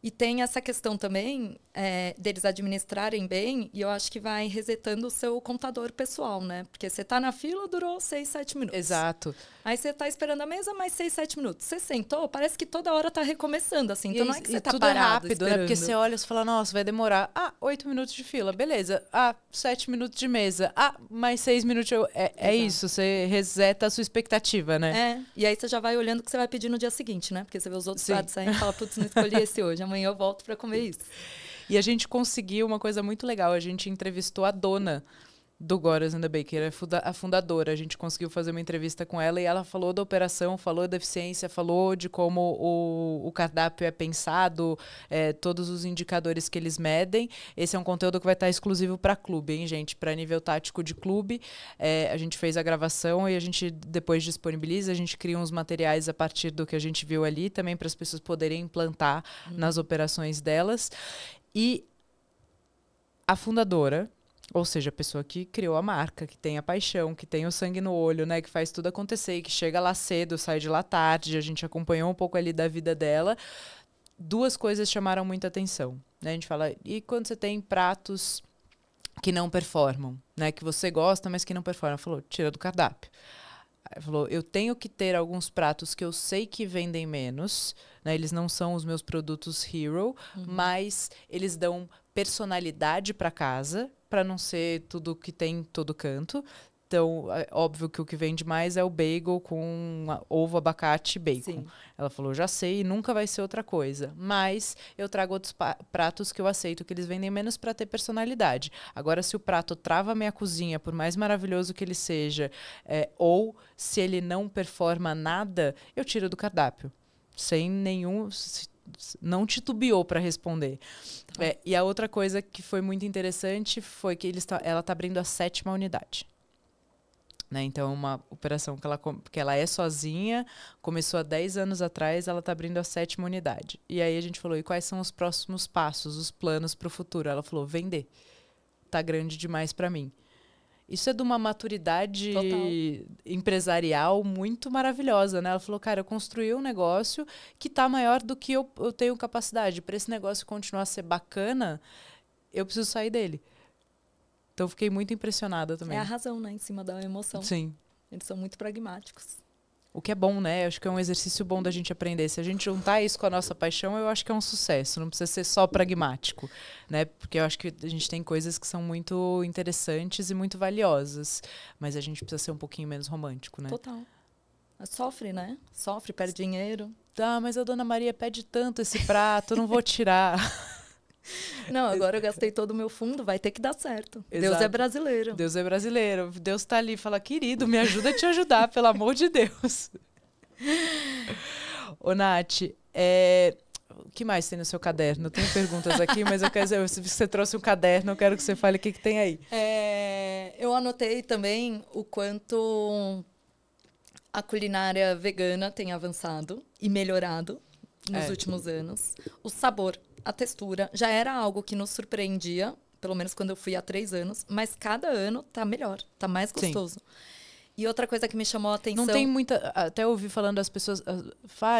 E tem essa questão também deles administrarem bem, e eu acho que vai resetando o seu contador pessoal, né? Porque você tá na fila, durou 6, 7 minutos. Exato. Aí você tá esperando a mesa, mais 6, 7 minutos. Você sentou, parece que toda hora tá recomeçando, assim. Então não é que você tá tudo parado é rápido, esperando. né? Porque você olha e fala, nossa, vai demorar. 8 minutos de fila, beleza. 7 minutos de mesa. Mais 6 minutos. É isso, você reseta a sua expectativa, né? E aí você já vai olhando o que você vai pedir no dia seguinte, né? Porque você vê os outros pratos saindo e fala, putz, não escolhi esse hoje. Amanhã eu volto para comer isso. E a gente conseguiu uma coisa muito legal. A gente entrevistou a dona do Gores and the Baker, a fundadora. A gente conseguiu fazer uma entrevista com ela e ela falou da operação, falou da eficiência, falou de como o cardápio é pensado, todos os indicadores que eles medem. Esse é um conteúdo que vai estar exclusivo para clube, hein, gente? Para nível tático de clube. A gente fez a gravação e a gente depois disponibiliza, a gente cria uns materiais a partir do que a gente viu ali, também para as pessoas poderem implantar nas operações delas. E a fundadora, ou seja, a pessoa que criou a marca, que tem a paixão, que tem o sangue no olho, né, que faz tudo acontecer, que chega lá cedo, sai de lá tarde, a gente acompanhou um pouco ali da vida dela. 2 coisas chamaram muita atenção, né? A gente fala, e quando você tem pratos que não performam, né, que você gosta, mas que não performam? Falou, tira do cardápio. Aí falou, eu tenho que ter alguns pratos que eu sei que vendem menos, né? Eles não são os meus produtos hero, mas eles dão personalidade para casa, para não ser tudo que tem em todo canto. Então, é óbvio que o que vende mais é o bagel com ovo, abacate e bacon. Sim. Ela falou, já sei, nunca vai ser outra coisa. Mas eu trago outros pratos que eu aceito que eles vendem menos para ter personalidade. Agora, se o prato trava a minha cozinha, por mais maravilhoso que ele seja, ou se ele não performa nada, eu tiro do cardápio. Sem nenhum... Não titubeou para responder. E a outra coisa que foi muito interessante foi que ela está abrindo a 7ª unidade. Né? Então, uma operação que ela é sozinha, começou há 10 anos atrás, ela está abrindo a 7ª unidade. E aí a gente falou, e quais são os próximos passos, os planos para o futuro? Ela falou, vender. Tá grande demais para mim. Isso é de uma maturidade empresarial muito maravilhosa, né? Ela falou, cara, eu construí um negócio que tá maior do que eu tenho capacidade. Para esse negócio continuar a ser bacana, eu preciso sair dele. Então, eu fiquei muito impressionada também. É a razão, né? Em cima da emoção. Sim. Eles são muito pragmáticos. O que é bom, né? Eu acho que é um exercício bom da gente aprender. Se a gente juntar isso com a nossa paixão, eu acho que é um sucesso. Não precisa ser só pragmático, né? Porque eu acho que a gente tem coisas que são muito interessantes e muito valiosas. Mas a gente precisa ser um pouquinho menos romântico, né? Total. Sofre, né? Sofre, perde dinheiro. Tá, mas a Dona Maria pede tanto esse prato, eu não vou tirar. Não, agora eu gastei todo o meu fundo, vai ter que dar certo. Exato. Deus é brasileiro. Deus é brasileiro. Deus tá ali e fala, querido, me ajuda a te ajudar, pelo amor de Deus. Ô, Nath, o que mais tem no seu caderno? Eu tenho perguntas aqui, mas eu quero dizer, se você trouxe um caderno, eu quero que você fale o que tem aí. Eu anotei também o quanto a culinária vegana tem avançado e melhorado nos últimos anos. O sabor, a textura, já era algo que nos surpreendia, pelo menos quando eu fui há 3 anos, mas cada ano tá melhor, tá mais gostoso. Sim. E outra coisa que me chamou a atenção... Não tem muita... Até ouvi falando das pessoas...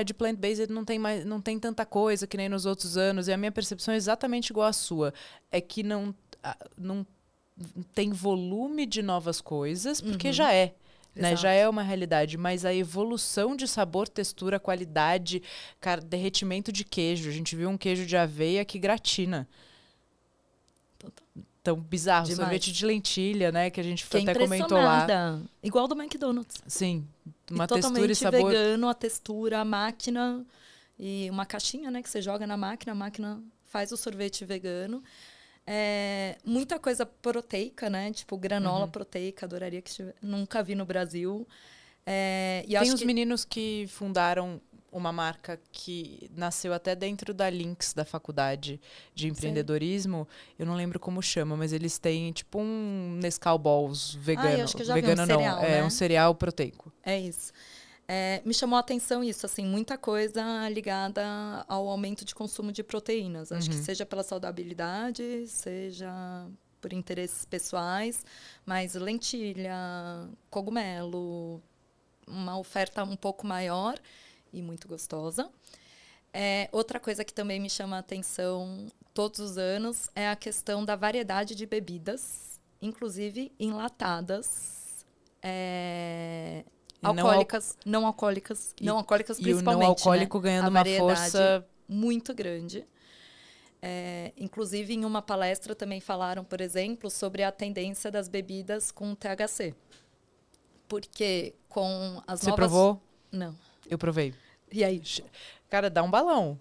de plant-based não tem tanta coisa que nem nos outros anos. E a minha percepção é exatamente igual à sua. É que não tem volume de novas coisas, porque já é. Né? Já é uma realidade, mas a evolução de sabor, textura, qualidade, derretimento de queijo. A gente viu um queijo de aveia que gratina. Tão bizarro. Demais. Sorvete de lentilha, né? Que a gente até comentou lá. Igual do McDonald's. Sim. Uma e textura e sabor... totalmente vegano, a textura, a máquina. E uma caixinha, né? Que você joga na máquina. A máquina faz o sorvete vegano. Muita coisa proteica, né? Tipo, granola proteica, adoraria que estivesse. Nunca vi no Brasil. Tem uns meninos que fundaram uma marca que nasceu até dentro da Lynx, da faculdade de empreendedorismo. Sim. Eu não lembro como chama, mas eles têm tipo um Nescau Balls vegano. Acho que eu já vegano vi um cereal, não, né? É um cereal proteico. É isso. Me chamou a atenção isso, assim, muita coisa ligada ao aumento de consumo de proteínas. Acho que seja pela saudabilidade, seja por interesses pessoais, mas lentilha, cogumelo, uma oferta um pouco maior e muito gostosa. Outra coisa que também me chama a atenção todos os anos é a questão da variedade de bebidas, inclusive enlatadas, alcoólicas, não alcoólicas principalmente. E o não alcoólico, né? Ganhando uma força muito grande. Inclusive, em uma palestra também falaram, por exemplo, sobre a tendência das bebidas com THC. Porque com as novas... Você provou? Não. Eu provei. E aí? Cara, dá um balão.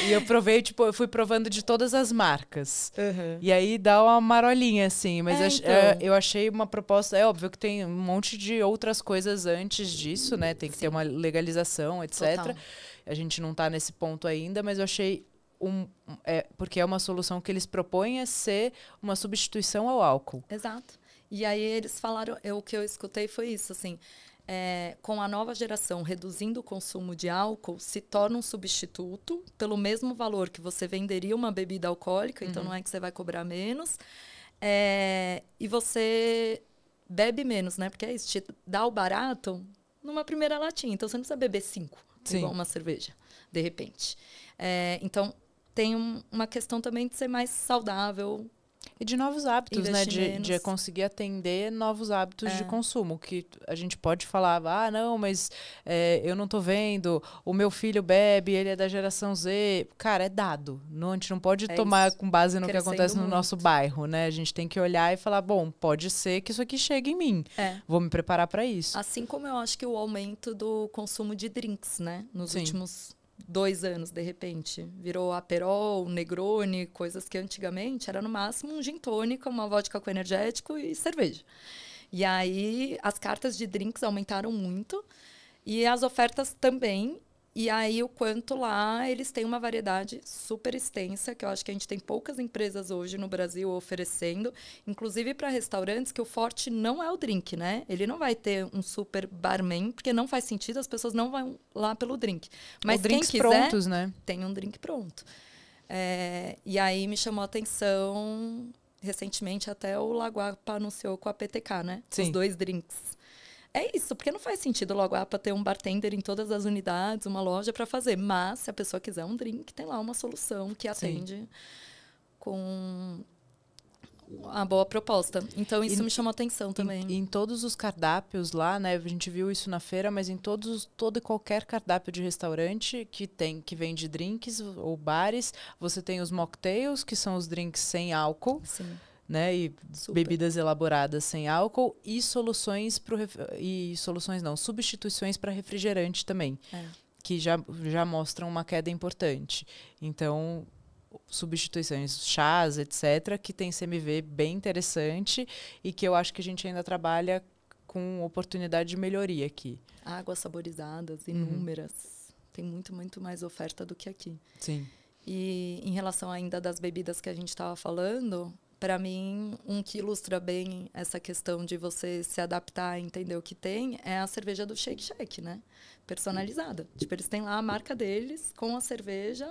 E eu provei, tipo, eu fui provando de todas as marcas. E aí dá uma marolinha, assim. Mas eu achei uma proposta... É óbvio que tem um monte de outras coisas antes disso, né? Tem que ter uma legalização, etc. Total. A gente não tá nesse ponto ainda, mas eu achei... porque é uma solução que eles propõem a ser uma substituição ao álcool. Exato. E aí eles falaram... O que eu escutei foi isso, assim... com a nova geração reduzindo o consumo de álcool, se torna um substituto pelo mesmo valor que você venderia uma bebida alcoólica, então não é que você vai cobrar menos, e você bebe menos, né? Porque é isso, te dá o barato numa primeira latinha, então você não precisa beber 5, igual uma cerveja, de repente. Então, tem uma questão também de ser mais saudável. E de novos hábitos, né? De conseguir atender novos hábitos de consumo. Que a gente pode falar, não, mas eu não tô vendo, o meu filho bebe, ele é da geração Z. Cara, é dado. Não, a gente não pode tomar com base no que acontece no nosso bairro, né? A gente tem que olhar e falar, bom, pode ser que isso aqui chegue em mim. Vou me preparar para isso. Assim como eu acho que o aumento do consumo de drinks, né? Nos últimos 2 anos, de repente. Virou Aperol, Negroni, coisas que antigamente era no máximo um gin tônica, uma vodka com energético e cerveja. E aí as cartas de drinks aumentaram muito e as ofertas também. E aí o quanto lá eles têm uma variedade super extensa, que eu acho que a gente tem poucas empresas hoje no Brasil oferecendo, inclusive para restaurantes, que o forte não é o drink, né? Ele não vai ter um super barman, porque não faz sentido, as pessoas não vão lá pelo drink. Mas quem quiser, prontos, né? Tem um drink pronto. E aí me chamou a atenção, recentemente até o Lagoapa anunciou com a PTK, né? Sim. Os 2 drinks. É isso, porque não faz sentido o Lagoapa ter um bartender em todas as unidades, uma loja para fazer. Mas, se a pessoa quiser um drink, tem lá uma solução que atende com a boa proposta. Então, isso me chamou atenção também. Em todos os cardápios lá, né? A gente viu isso na feira, mas em todo e qualquer cardápio de restaurante que vende drinks ou bares, você tem os mocktails, que são os drinks sem álcool. Sim. Né? E bebidas elaboradas sem álcool e substituições para refrigerante também, que já mostram uma queda importante. Então, substituições, chás, etc., que tem CMV bem interessante e que eu acho que a gente ainda trabalha com oportunidade de melhoria aqui. Águas saborizadas, inúmeras. Tem muito, muito mais oferta do que aqui. Sim. E em relação ainda das bebidas que a gente estava falando, para mim, um que ilustra bem essa questão de você se adaptar e entender o que tem é a cerveja do Shake Shack, né? Personalizada. Tipo, eles têm lá a marca deles com a cerveja.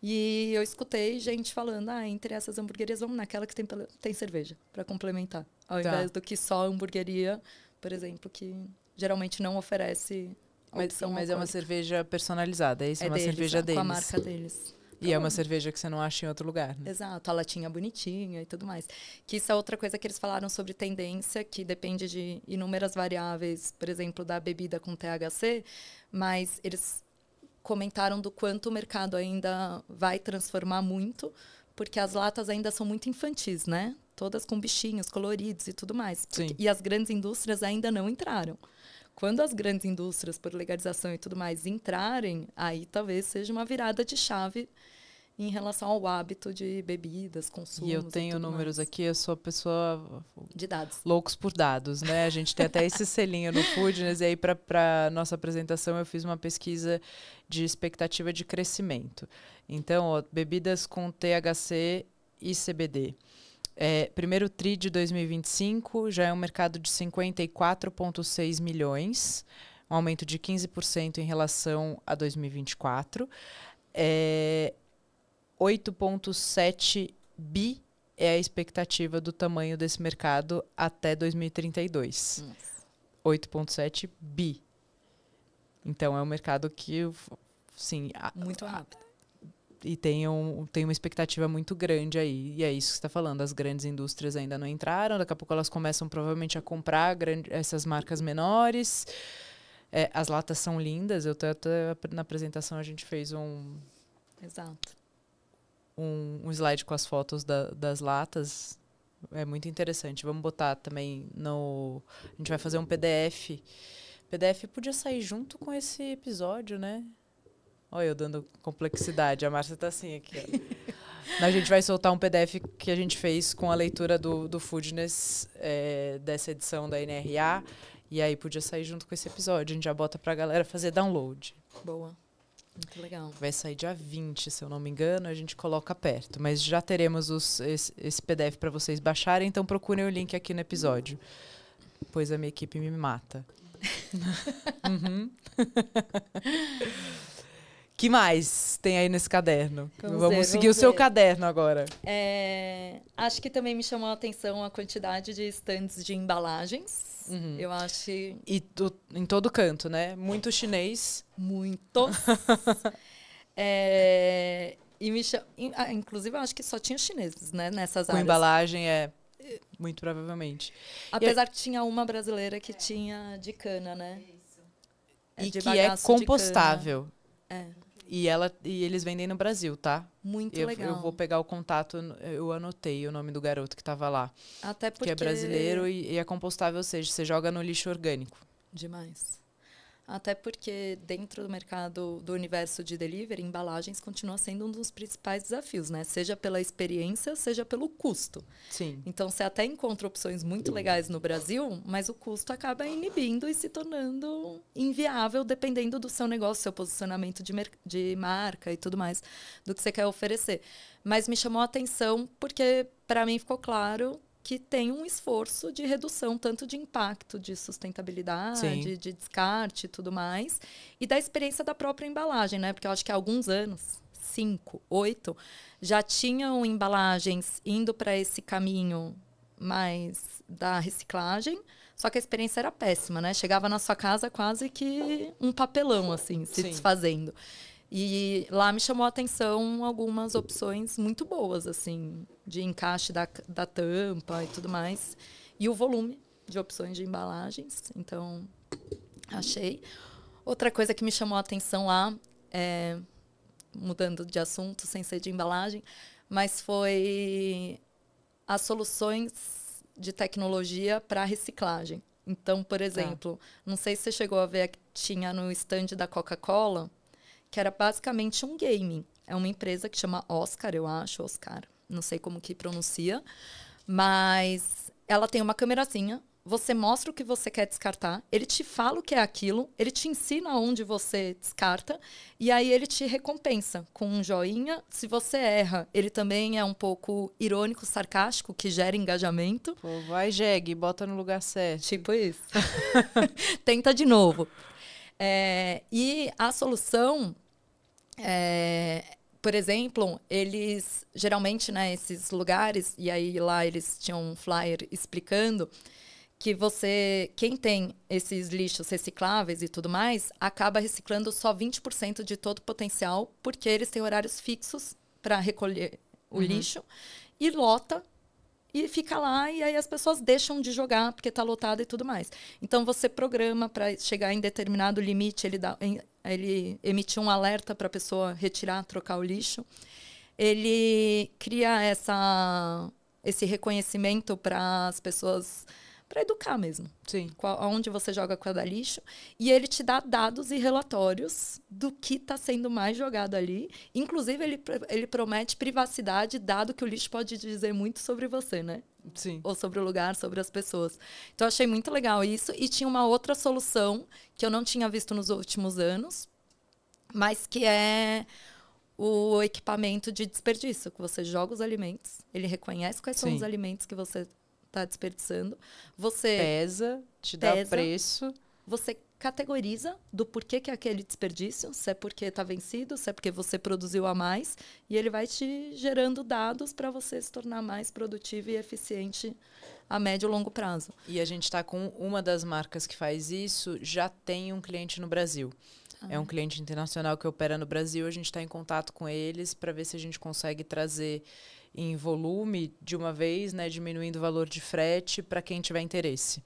E eu escutei gente falando, entre essas hamburguerias, vamos naquela que tem cerveja, para complementar. Ao invés do que só hamburgueria, por exemplo, que geralmente não oferece opção mas é uma cerveja personalizada, é isso? É uma deles, cerveja deles. Com a marca deles. E é uma cerveja que você não acha em outro lugar. Né? Exato, a latinha bonitinha e tudo mais. Que isso é outra coisa que eles falaram sobre tendência, que depende de inúmeras variáveis, por exemplo, da bebida com THC, mas eles comentaram do quanto o mercado ainda vai transformar muito, porque as latas ainda são muito infantis, né? Todas com bichinhos coloridos e tudo mais. E as grandes indústrias ainda não entraram. Quando as grandes indústrias, por legalização e tudo mais, entrarem, aí talvez seja uma virada de chave em relação ao hábito de bebidas, consumos. E eu tenho números aqui, eu sou a pessoa... de dados. Loucos por dados, né? A gente tem até esse selinho no Foodness, e aí para nossa apresentação eu fiz uma pesquisa de expectativa de crescimento. Então, bebidas com THC e CBD. Primeiro TRI de 2025 já é um mercado de 54,6 milhões, um aumento de 15% em relação a 2024. 8,7 bi é a expectativa do tamanho desse mercado até 2032. 8,7 bi. Então, é um mercado que, sim... Muito rápido. E tem uma expectativa muito grande aí. E é isso que você está falando. As grandes indústrias ainda não entraram. Daqui a pouco elas começam provavelmente a comprar essas marcas menores. As latas são lindas. Até na apresentação a gente fez Exato. um slide com as fotos das latas. É muito interessante. Vamos botar também a gente vai fazer um PDF. PDF podia sair junto com esse episódio, né? Olha eu dando complexidade. A Márcia tá assim aqui. Ó. A gente vai soltar um PDF que a gente fez com a leitura do Foodness dessa edição da NRA. E aí podia sair junto com esse episódio. A gente já bota pra galera fazer download. Boa. Muito legal. Vai sair dia 20, se eu não me engano. A gente coloca perto. Mas já teremos esse PDF para vocês baixarem. Então procurem o link aqui no episódio. Pois a minha equipe me mata. Que mais tem aí nesse caderno? Vamos seguir o seu caderno agora. Acho que também me chamou a atenção a quantidade de stands de embalagens. Eu acho... E em todo canto, né? Muito chinês. Muito. Inclusive, eu acho que só tinha chineses, né? Nessas áreas. Com embalagem, muito provavelmente. Apesar que tinha uma brasileira que tinha de cana, né? E que é compostável. E eles vendem no Brasil, tá? Muito legal. Eu vou pegar o contato, eu anotei o nome do garoto que estava lá. Até porque... Que é brasileiro e é compostável, ou seja, você joga no lixo orgânico. Demais. Até porque dentro do mercado, do universo de delivery, embalagens continua sendo um dos principais desafios, né? Seja pela experiência, seja pelo custo. Sim. Então, você até encontra opções muito legais no Brasil, mas o custo acaba inibindo e se tornando inviável, dependendo do seu negócio, seu posicionamento de marca e tudo mais, do que você quer oferecer. Mas me chamou a atenção porque, para mim, ficou claro que tem um esforço de redução, tanto de impacto, de sustentabilidade, de descarte e tudo mais, e da experiência da própria embalagem, né? Porque eu acho que há alguns anos, 5, 8, já tinham embalagens indo para esse caminho mais da reciclagem, só que a experiência era péssima, né? Chegava na sua casa quase que um papelão, assim, se desfazendo. E lá me chamou a atenção algumas opções muito boas, assim, de encaixe da tampa e tudo mais. E o volume de opções de embalagens. Então, achei. Outra coisa que me chamou a atenção lá, mudando de assunto, sem ser de embalagem, mas foi as soluções de tecnologia para reciclagem. Então, por exemplo, não sei se você chegou a ver que tinha no stand da Coca-Cola, que era basicamente um gaming. É uma empresa que chama Oscar, eu acho, Oscar, não sei como que pronuncia, mas ela tem uma câmerazinha, você mostra o que você quer descartar, ele te fala o que é aquilo, ele te ensina onde você descarta, e aí ele te recompensa com um joinha. Se você erra, ele também é um pouco irônico, sarcástico, que gera engajamento. Pô, vai, jegue, bota no lugar certo. Tipo isso. Tenta de novo. E a solução, por exemplo, eles geralmente, né, esses lugares, e aí lá eles tinham um flyer explicando que quem tem esses lixos recicláveis e tudo mais, acaba reciclando só 20% de todo o potencial, porque eles têm horários fixos para recolher o lixo e lota. E fica lá, e aí as pessoas deixam de jogar porque está lotado e tudo mais. Então, você programa para chegar em determinado limite, ele emite um alerta para a pessoa retirar, trocar o lixo. Ele cria esse reconhecimento para as pessoas, para educar mesmo. Sim. Aonde você joga cada lixo. E ele te dá dados e relatórios do que está sendo mais jogado ali. Inclusive, ele promete privacidade, dado que o lixo pode dizer muito sobre você, né? Sim. Ou sobre o lugar, sobre as pessoas. Então, eu achei muito legal isso. E tinha uma outra solução que eu não tinha visto nos últimos anos, mas que é o equipamento de desperdício, que você joga os alimentos, ele reconhece quais são os alimentos que você está desperdiçando, você pesa, te dá preço, você categoriza do porquê que é aquele desperdício, se é porque está vencido, se é porque você produziu a mais, e ele vai te gerando dados para você se tornar mais produtivo e eficiente a médio e longo prazo. E a gente está com uma das marcas que faz isso, já tem um cliente no Brasil. É um cliente internacional que opera no Brasil, a gente está em contato com eles para ver se a gente consegue trazer em volume de uma vez, né, diminuindo o valor de frete para quem tiver interesse.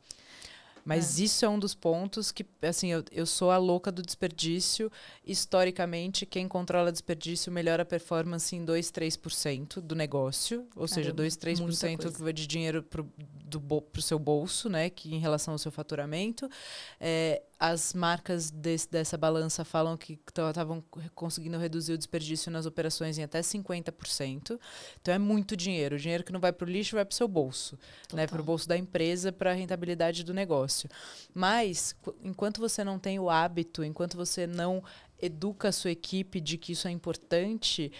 Mas isso é um dos pontos que, assim, eu sou a louca do desperdício. Historicamente, quem controla desperdício melhora a performance em 2, 3% do negócio. Ou seja, 2, 3% de dinheiro para o seu bolso, né, que em relação ao seu faturamento. As marcas dessa balança falam que estavam conseguindo reduzir o desperdício nas operações em até 50%. Então, é muito dinheiro. O dinheiro que não vai para o lixo vai para o seu bolso, né, para o bolso da empresa, para a rentabilidade do negócio. Mas, enquanto você não tem o hábito, enquanto você não educa a sua equipe de que isso é importante,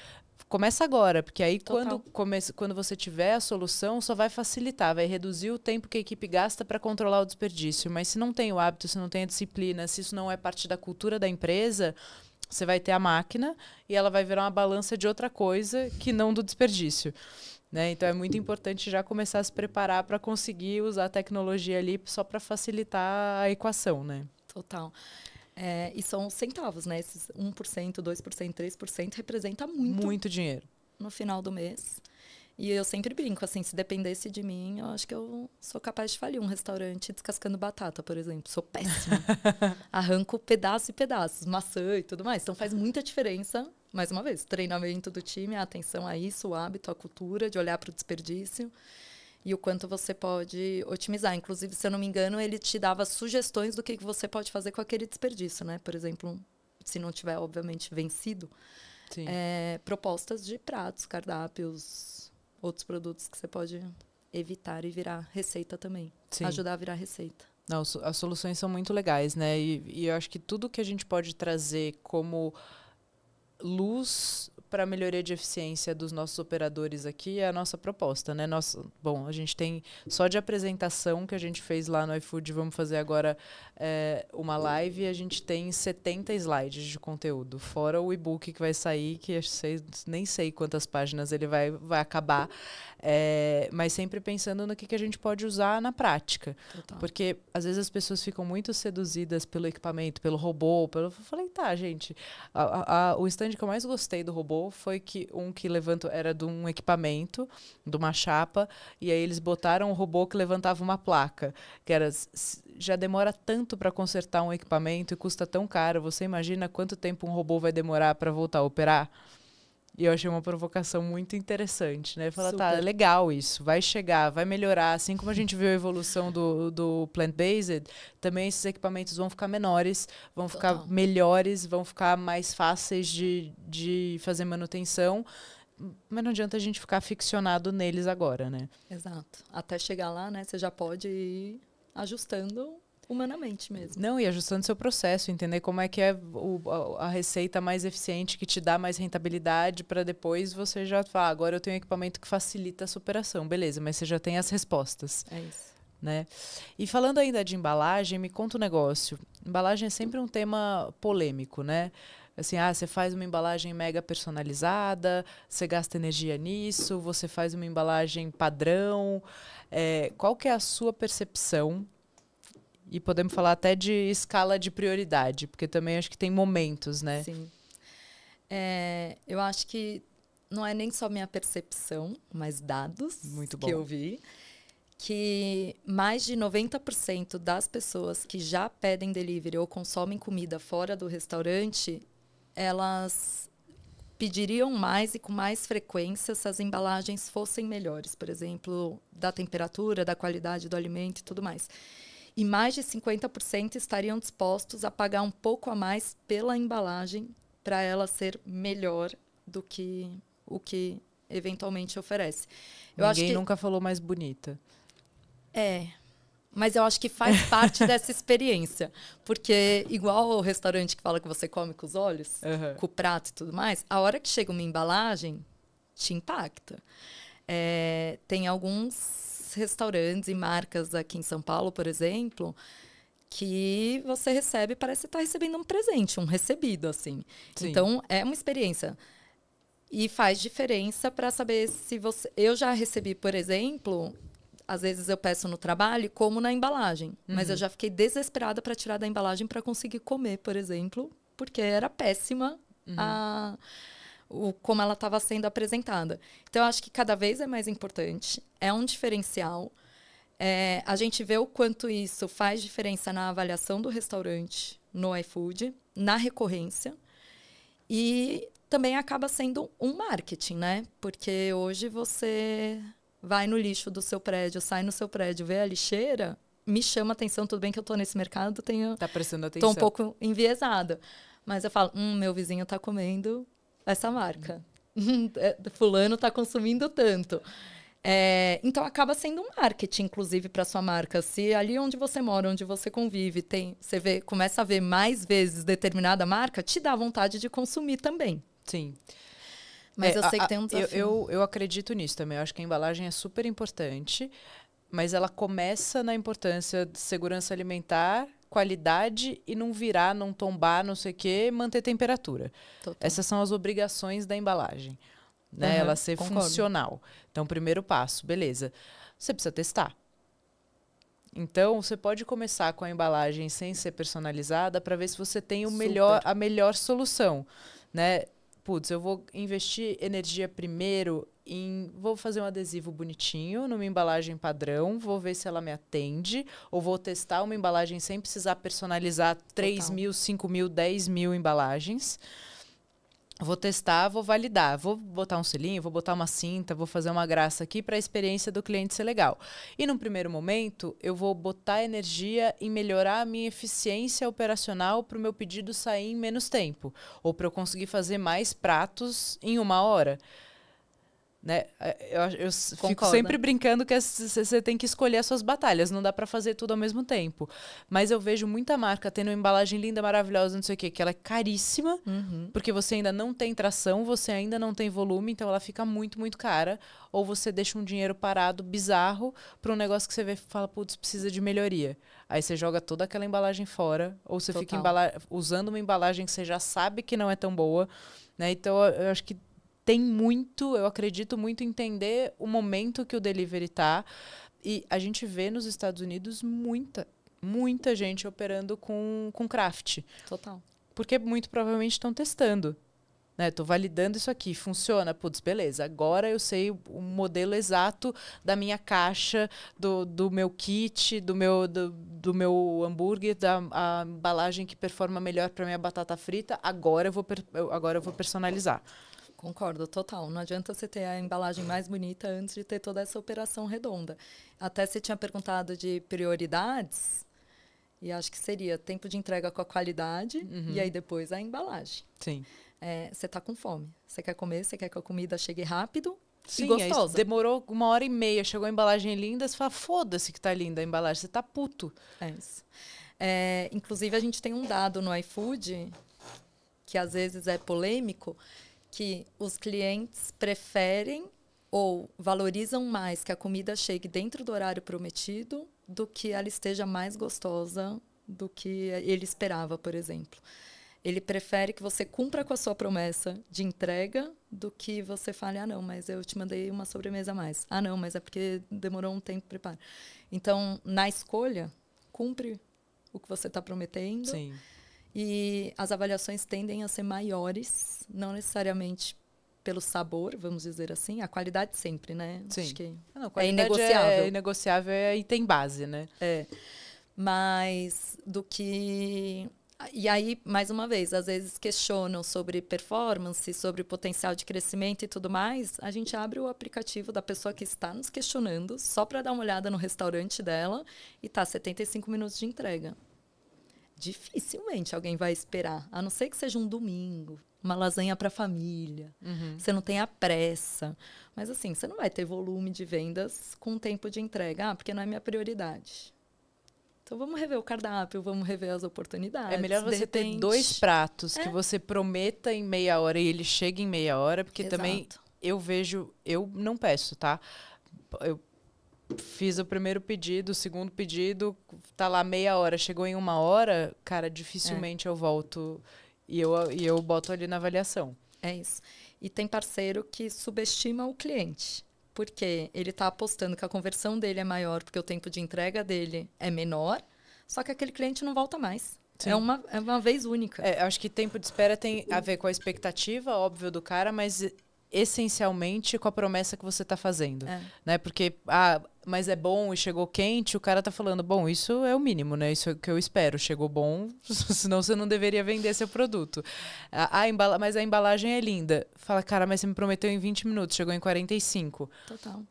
começa agora, porque aí quando você tiver a solução, só vai facilitar, vai reduzir o tempo que a equipe gasta para controlar o desperdício. Mas se não tem o hábito, se não tem a disciplina, se isso não é parte da cultura da empresa, você vai ter a máquina e ela vai virar uma balança de outra coisa que não do desperdício. Né? Então, é muito importante já começar a se preparar para conseguir usar a tecnologia ali só para facilitar a equação, né? Total. E são os centavos, né? Esses 1%, 2%, 3% representa muito dinheiro no final do mês. E eu sempre brinco, assim, se dependesse de mim, eu acho que eu sou capaz de falir um restaurante descascando batata, por exemplo. Sou péssima. Arranco pedaço e pedaços, maçã e tudo mais. Então, faz muita diferença. Mais uma vez, treinamento do time, a atenção a isso, o hábito, a cultura de olhar para o desperdício e o quanto você pode otimizar. Inclusive, se eu não me engano, ele te dava sugestões do que você pode fazer com aquele desperdício, né? Por exemplo, se não tiver, obviamente, vencido, propostas de pratos, cardápios, outros produtos que você pode evitar e virar receita também. Sim. Ajudar a virar receita. Não, as soluções são muito legais, né? E eu acho que tudo que a gente pode trazer como luz para a melhoria de eficiência dos nossos operadores aqui é a nossa proposta, né? Bom, a gente tem só de apresentação que a gente fez lá no iFood, vamos fazer agora uma live, e a gente tem 70 slides de conteúdo, fora o e-book que vai sair, que nem sei quantas páginas ele vai acabar, mas sempre pensando no que a gente pode usar na prática. Total. Porque às vezes as pessoas ficam muito seduzidas pelo equipamento, pelo robô, eu falei, tá, gente, o stand que eu mais gostei do robô foi que levantou, era de um equipamento, de uma chapa, e aí eles botaram um robô que levantava uma placa, que era, já demora tanto para consertar um equipamento e custa tão caro, você imagina quanto tempo um robô vai demorar para voltar a operar? E eu achei uma provocação muito interessante, né? Falar, tá, legal isso, vai chegar, vai melhorar. Assim como a gente viu a evolução do plant-based, também esses equipamentos vão ficar menores, vão ficar melhores, vão ficar mais fáceis de fazer manutenção. Mas não adianta a gente ficar ficcionado neles agora, né? Exato. Até chegar lá, né? Você já pode ir ajustando humanamente mesmo. Não, e ajustando seu processo, entender como é que é a receita mais eficiente, que te dá mais rentabilidade, para depois você já falar, agora eu tenho um equipamento que facilita a superação. Beleza, mas você já tem as respostas. É isso. Né? E falando ainda de embalagem, me conta um negócio. Embalagem é sempre um tema polêmico, né? Assim, você faz uma embalagem mega personalizada, você gasta energia nisso, você faz uma embalagem padrão. Qual que é a sua percepção? E podemos falar até de escala de prioridade, porque também acho que tem momentos, né? Sim. Eu acho que não é nem só minha percepção, mas dados que eu vi, que mais de 90% das pessoas que já pedem delivery ou consomem comida fora do restaurante, elas pediriam mais e com mais frequência se as embalagens fossem melhores, por exemplo, da temperatura, da qualidade do alimento e tudo mais. E mais de 50% estariam dispostos a pagar um pouco a mais pela embalagem para ela ser melhor do que o que eventualmente oferece. Ninguém nunca falou mais bonita. Mas eu acho que faz parte dessa experiência. Porque, igual o restaurante que fala que você come com os olhos, com o prato e tudo mais, a hora que chega uma embalagem, te impacta. Tem alguns restaurantes e marcas aqui em São Paulo, por exemplo, que você recebe, parece que você está recebendo um presente, um recebido, assim. Sim. Então, é uma experiência. E faz diferença para saber se você... Eu já recebi, por exemplo, às vezes eu peço no trabalho, como na embalagem. Mas eu já fiquei desesperada para tirar da embalagem para conseguir comer, por exemplo, porque era péssima como ela estava sendo apresentada. Então, eu acho que cada vez é mais importante, é um diferencial. A gente vê o quanto isso faz diferença na avaliação do restaurante, no iFood, na recorrência, e também acaba sendo um marketing, né? Porque hoje você vai no lixo do seu prédio, sai no seu prédio, vê a lixeira, me chama atenção, tudo bem que eu estou nesse mercado, tá prestando atenção. Estou um pouco enviesada, mas eu falo, meu vizinho está comendo essa marca. Fulano está consumindo tanto. Então, acaba sendo um marketing, inclusive, para sua marca. Se ali onde você mora, onde você convive, começa a ver mais vezes determinada marca, te dá vontade de consumir também. Sim. Mas eu sei que tem um desafio. Eu acredito nisso também. Eu acho que a embalagem é super importante, mas ela começa na importância de segurança alimentar, qualidade e não virar, não tombar, não sei o quê, manter temperatura. Total. Essas são as obrigações da embalagem. Né? Ela ser funcional. Então, primeiro passo, beleza. Você precisa testar. Então, você pode começar com a embalagem sem ser personalizada para ver se você tem a melhor solução. Né? Putz, eu vou investir energia primeiro vou fazer um adesivo bonitinho numa embalagem padrão, vou ver se ela me atende, ou vou testar uma embalagem sem precisar personalizar 3 mil, 5 mil, 10 mil embalagens. Vou testar, vou validar, vou botar um selinho, vou botar uma cinta, vou fazer uma graça aqui para a experiência do cliente ser legal. E num primeiro momento, eu vou botar energia em melhorar a minha eficiência operacional para o meu pedido sair em menos tempo, ou para eu conseguir fazer mais pratos em 1 hora. né? Eu fico Concordo. sempre brincando que você tem que escolher as suas batalhas, não dá para fazer tudo ao mesmo tempo. Mas eu vejo muita marca tendo uma embalagem linda, maravilhosa, não sei o quê, que ela é caríssima, porque você ainda não tem tração, você ainda não tem volume, então ela fica muito, muito cara. Ou você deixa um dinheiro parado, bizarro, para um negócio que você vê e fala, putz, precisa de melhoria. Aí você joga toda aquela embalagem fora, ou você fica usando uma embalagem que você já sabe que não é tão boa, né? Então eu acho que eu acredito muito em entender o momento que o delivery tá. E a gente vê nos Estados Unidos muita gente operando com craft. Total. Porque muito provavelmente estão testando. Né? Tô validando isso aqui, funciona. Putz, beleza. Agora eu sei o modelo exato da minha caixa, do meu kit, do meu hambúrguer, a embalagem que performa melhor para minha batata frita. Agora eu vou personalizar. Concordo, total. Não adianta você ter a embalagem mais bonita antes de ter toda essa operação redonda. Até você tinha perguntado de prioridades, e acho que seria tempo de entrega com a qualidade, e aí depois a embalagem. Sim. Você está com fome. Você quer comer, você quer que a comida chegue rápido e gostosa. Demorou 1h30, chegou a embalagem linda, você fala, foda-se que tá linda a embalagem, você tá puto. É isso. Inclusive, a gente tem um dado no iFood, que às vezes é polêmico, que os clientes preferem ou valorizam mais que a comida chegue dentro do horário prometido do que ela esteja mais gostosa do que ele esperava, por exemplo. Ele prefere que você cumpra com a sua promessa de entrega do que você fale, não, mas eu te mandei uma sobremesa a mais. Não, mas é porque demorou um tempo para preparar. Então, na escolha, cumpre o que você está prometendo. Sim. E as avaliações tendem a ser maiores, não necessariamente pelo sabor, vamos dizer assim, a qualidade sempre, né? Sim. Acho que é inegociável. É inegociável e tem base, né? Mas do que... E aí, mais uma vez, às vezes questionam sobre performance, sobre potencial de crescimento e tudo mais. A gente abre o aplicativo da pessoa que está nos questionando, só para dar uma olhada no restaurante dela, e tá 75 minutos de entrega. Dificilmente alguém vai esperar, a não ser que seja um domingo, uma lasanha para a família. Você não tem a pressa. Mas, assim, você não vai ter volume de vendas com tempo de entrega, porque não é minha prioridade. Então, vamos rever o cardápio, vamos rever as oportunidades. É melhor você ter 2 pratos que você prometa em meia hora e ele chega em meia hora, porque também eu vejo... Eu não peço, tá? Eu fiz o primeiro pedido, o segundo pedido, tá lá meia hora, chegou em 1 hora, cara, dificilmente eu volto e eu boto ali na avaliação. É isso. E tem parceiro que subestima o cliente, porque ele está apostando que a conversão dele é maior, porque o tempo de entrega dele é menor, só que aquele cliente não volta mais. Sim. É uma vez única. Acho que tempo de espera tem a ver com a expectativa, óbvio, do cara, mas essencialmente com a promessa que você está fazendo. Né? Porque, mas é bom e chegou quente, o cara tá falando, bom, isso é o mínimo, né? Isso é o que eu espero, chegou bom, senão você não deveria vender seu produto. Mas a embalagem é linda. Fala, cara, mas você me prometeu em 20 minutos, chegou em 45. Total.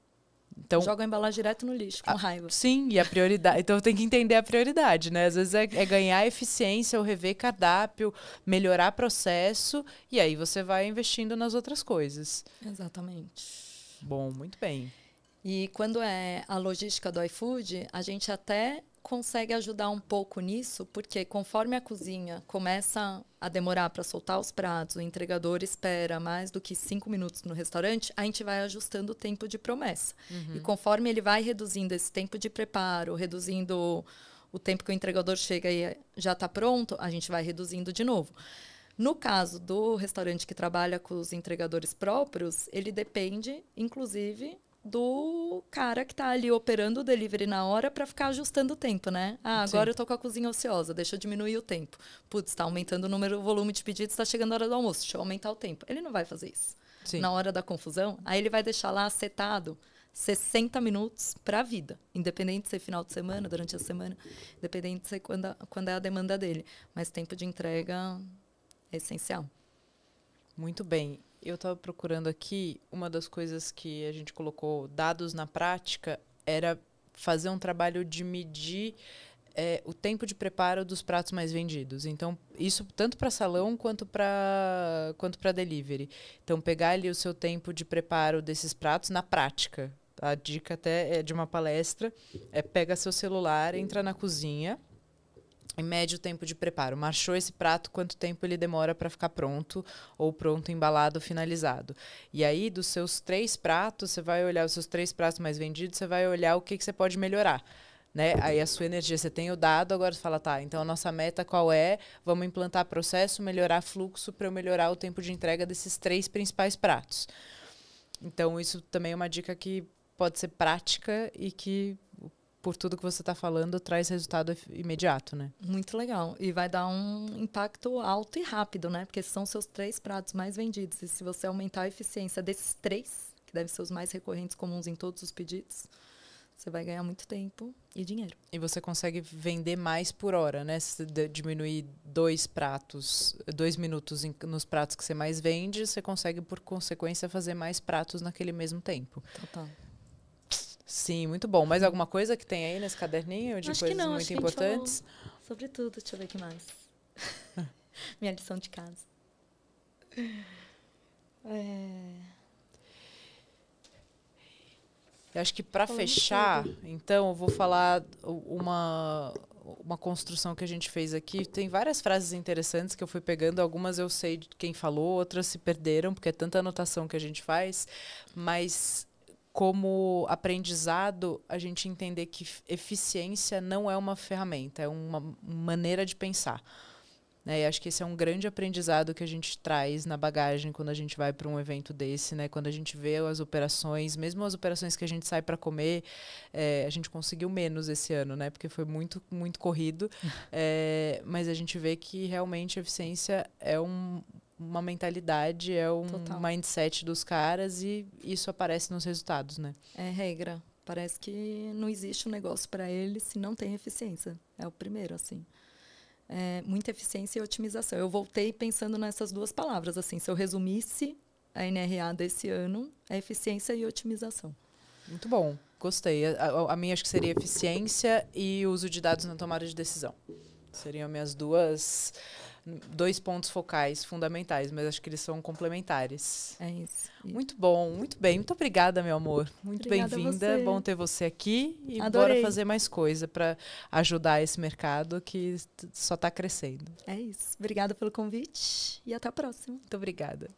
Então, joga a embalagem direto no lixo, com raiva. Sim, e a prioridade. Então tem que entender a prioridade, né? Às vezes é ganhar eficiência, ou rever cardápio, melhorar processo, e aí você vai investindo nas outras coisas. Exatamente. Bom, muito bem. E quando é a logística do iFood, a gente até consegue ajudar um pouco nisso, porque conforme a cozinha começa a demorar para soltar os pratos, o entregador espera mais do que 5 minutos no restaurante, a gente vai ajustando o tempo de promessa. E conforme ele vai reduzindo esse tempo de preparo, reduzindo o tempo que o entregador chega e já está pronto, a gente vai reduzindo de novo. No caso do restaurante que trabalha com os entregadores próprios, ele depende, inclusive, do cara que está ali operando o delivery na hora para ficar ajustando o tempo, né? Agora eu tô com a cozinha ociosa, deixa eu diminuir o tempo. Putz, está aumentando o volume de pedidos, está chegando a hora do almoço, deixa eu aumentar o tempo. Ele não vai fazer isso. Sim. Na hora da confusão, aí ele vai deixar lá setado 60 minutos para a vida, independente de ser final de semana, durante a semana, independente de ser quando é a demanda dele. Mas tempo de entrega é essencial. Muito bem. Eu estava procurando aqui, uma das coisas que a gente colocou dados na prática era fazer um trabalho de medir o tempo de preparo dos pratos mais vendidos. Então, isso tanto para salão quanto para delivery. Então, pegar ali o seu tempo de preparo desses pratos na prática. A dica até é de uma palestra, pega seu celular, entra na cozinha e mede o tempo de preparo. Marchou esse prato, quanto tempo ele demora para ficar pronto, ou pronto, embalado, finalizado. E aí, dos seus 3 pratos, você vai olhar os seus 3 pratos mais vendidos, você vai olhar o que você pode melhorar. Né? Aí a sua energia, você tem o dado, agora você fala, tá, então a nossa meta qual é? Vamos implantar processo, melhorar fluxo para eu melhorar o tempo de entrega desses 3 principais pratos. Então, isso também é uma dica que pode ser prática e que, por tudo que você está falando, traz resultado imediato, né? Muito legal. E vai dar um impacto alto e rápido, né? Porque são seus 3 pratos mais vendidos. E se você aumentar a eficiência desses 3, que devem ser os mais recorrentes, comuns em todos os pedidos, você vai ganhar muito tempo e dinheiro. E você consegue vender mais por hora, né? Se diminuir 2 minutos nos pratos que você mais vende, você consegue, por consequência, fazer mais pratos naquele mesmo tempo. Total. Sim, muito bom. Mais alguma coisa que tem aí nesse caderninho de acho coisas que não, muito acho que importantes? Sobre tudo, deixa eu ver o que mais. Minha lição de casa. Eu acho que para fechar, então, eu vou falar uma construção que a gente fez aqui. Tem várias frases interessantes que eu fui pegando. Algumas eu sei de quem falou, outras se perderam, porque é tanta anotação que a gente faz. Mas, como aprendizado, a gente entender que eficiência não é uma ferramenta, é uma maneira de pensar. Né? E acho que esse é um grande aprendizado que a gente traz na bagagem quando a gente vai para um evento desse, né? Quando a gente vê as operações, mesmo as operações que a gente sai para comer, a gente conseguiu menos esse ano, né? Porque foi muito, muito corrido. Mas a gente vê que realmente a eficiência é uma mentalidade, é um Total. mindset dos caras e isso aparece nos resultados, né? É regra. Parece que não existe um negócio para ele se não tem eficiência. É o primeiro, assim. Muita eficiência e otimização. Eu voltei pensando nessas 2 palavras. Assim, se eu resumisse a NRA desse ano, é eficiência e otimização. Muito bom, gostei. A minha acho que seria eficiência e uso de dados na tomada de decisão. Seriam minhas 2 pontos focais fundamentais, mas acho que eles são complementares. É isso. Muito bom, muito bem. Muito obrigada, meu amor. Muito bem-vinda. Bom ter você aqui. E adorei. Bora fazer mais coisa para ajudar esse mercado que só está crescendo. É isso. Obrigada pelo convite e até a próxima. Muito obrigada.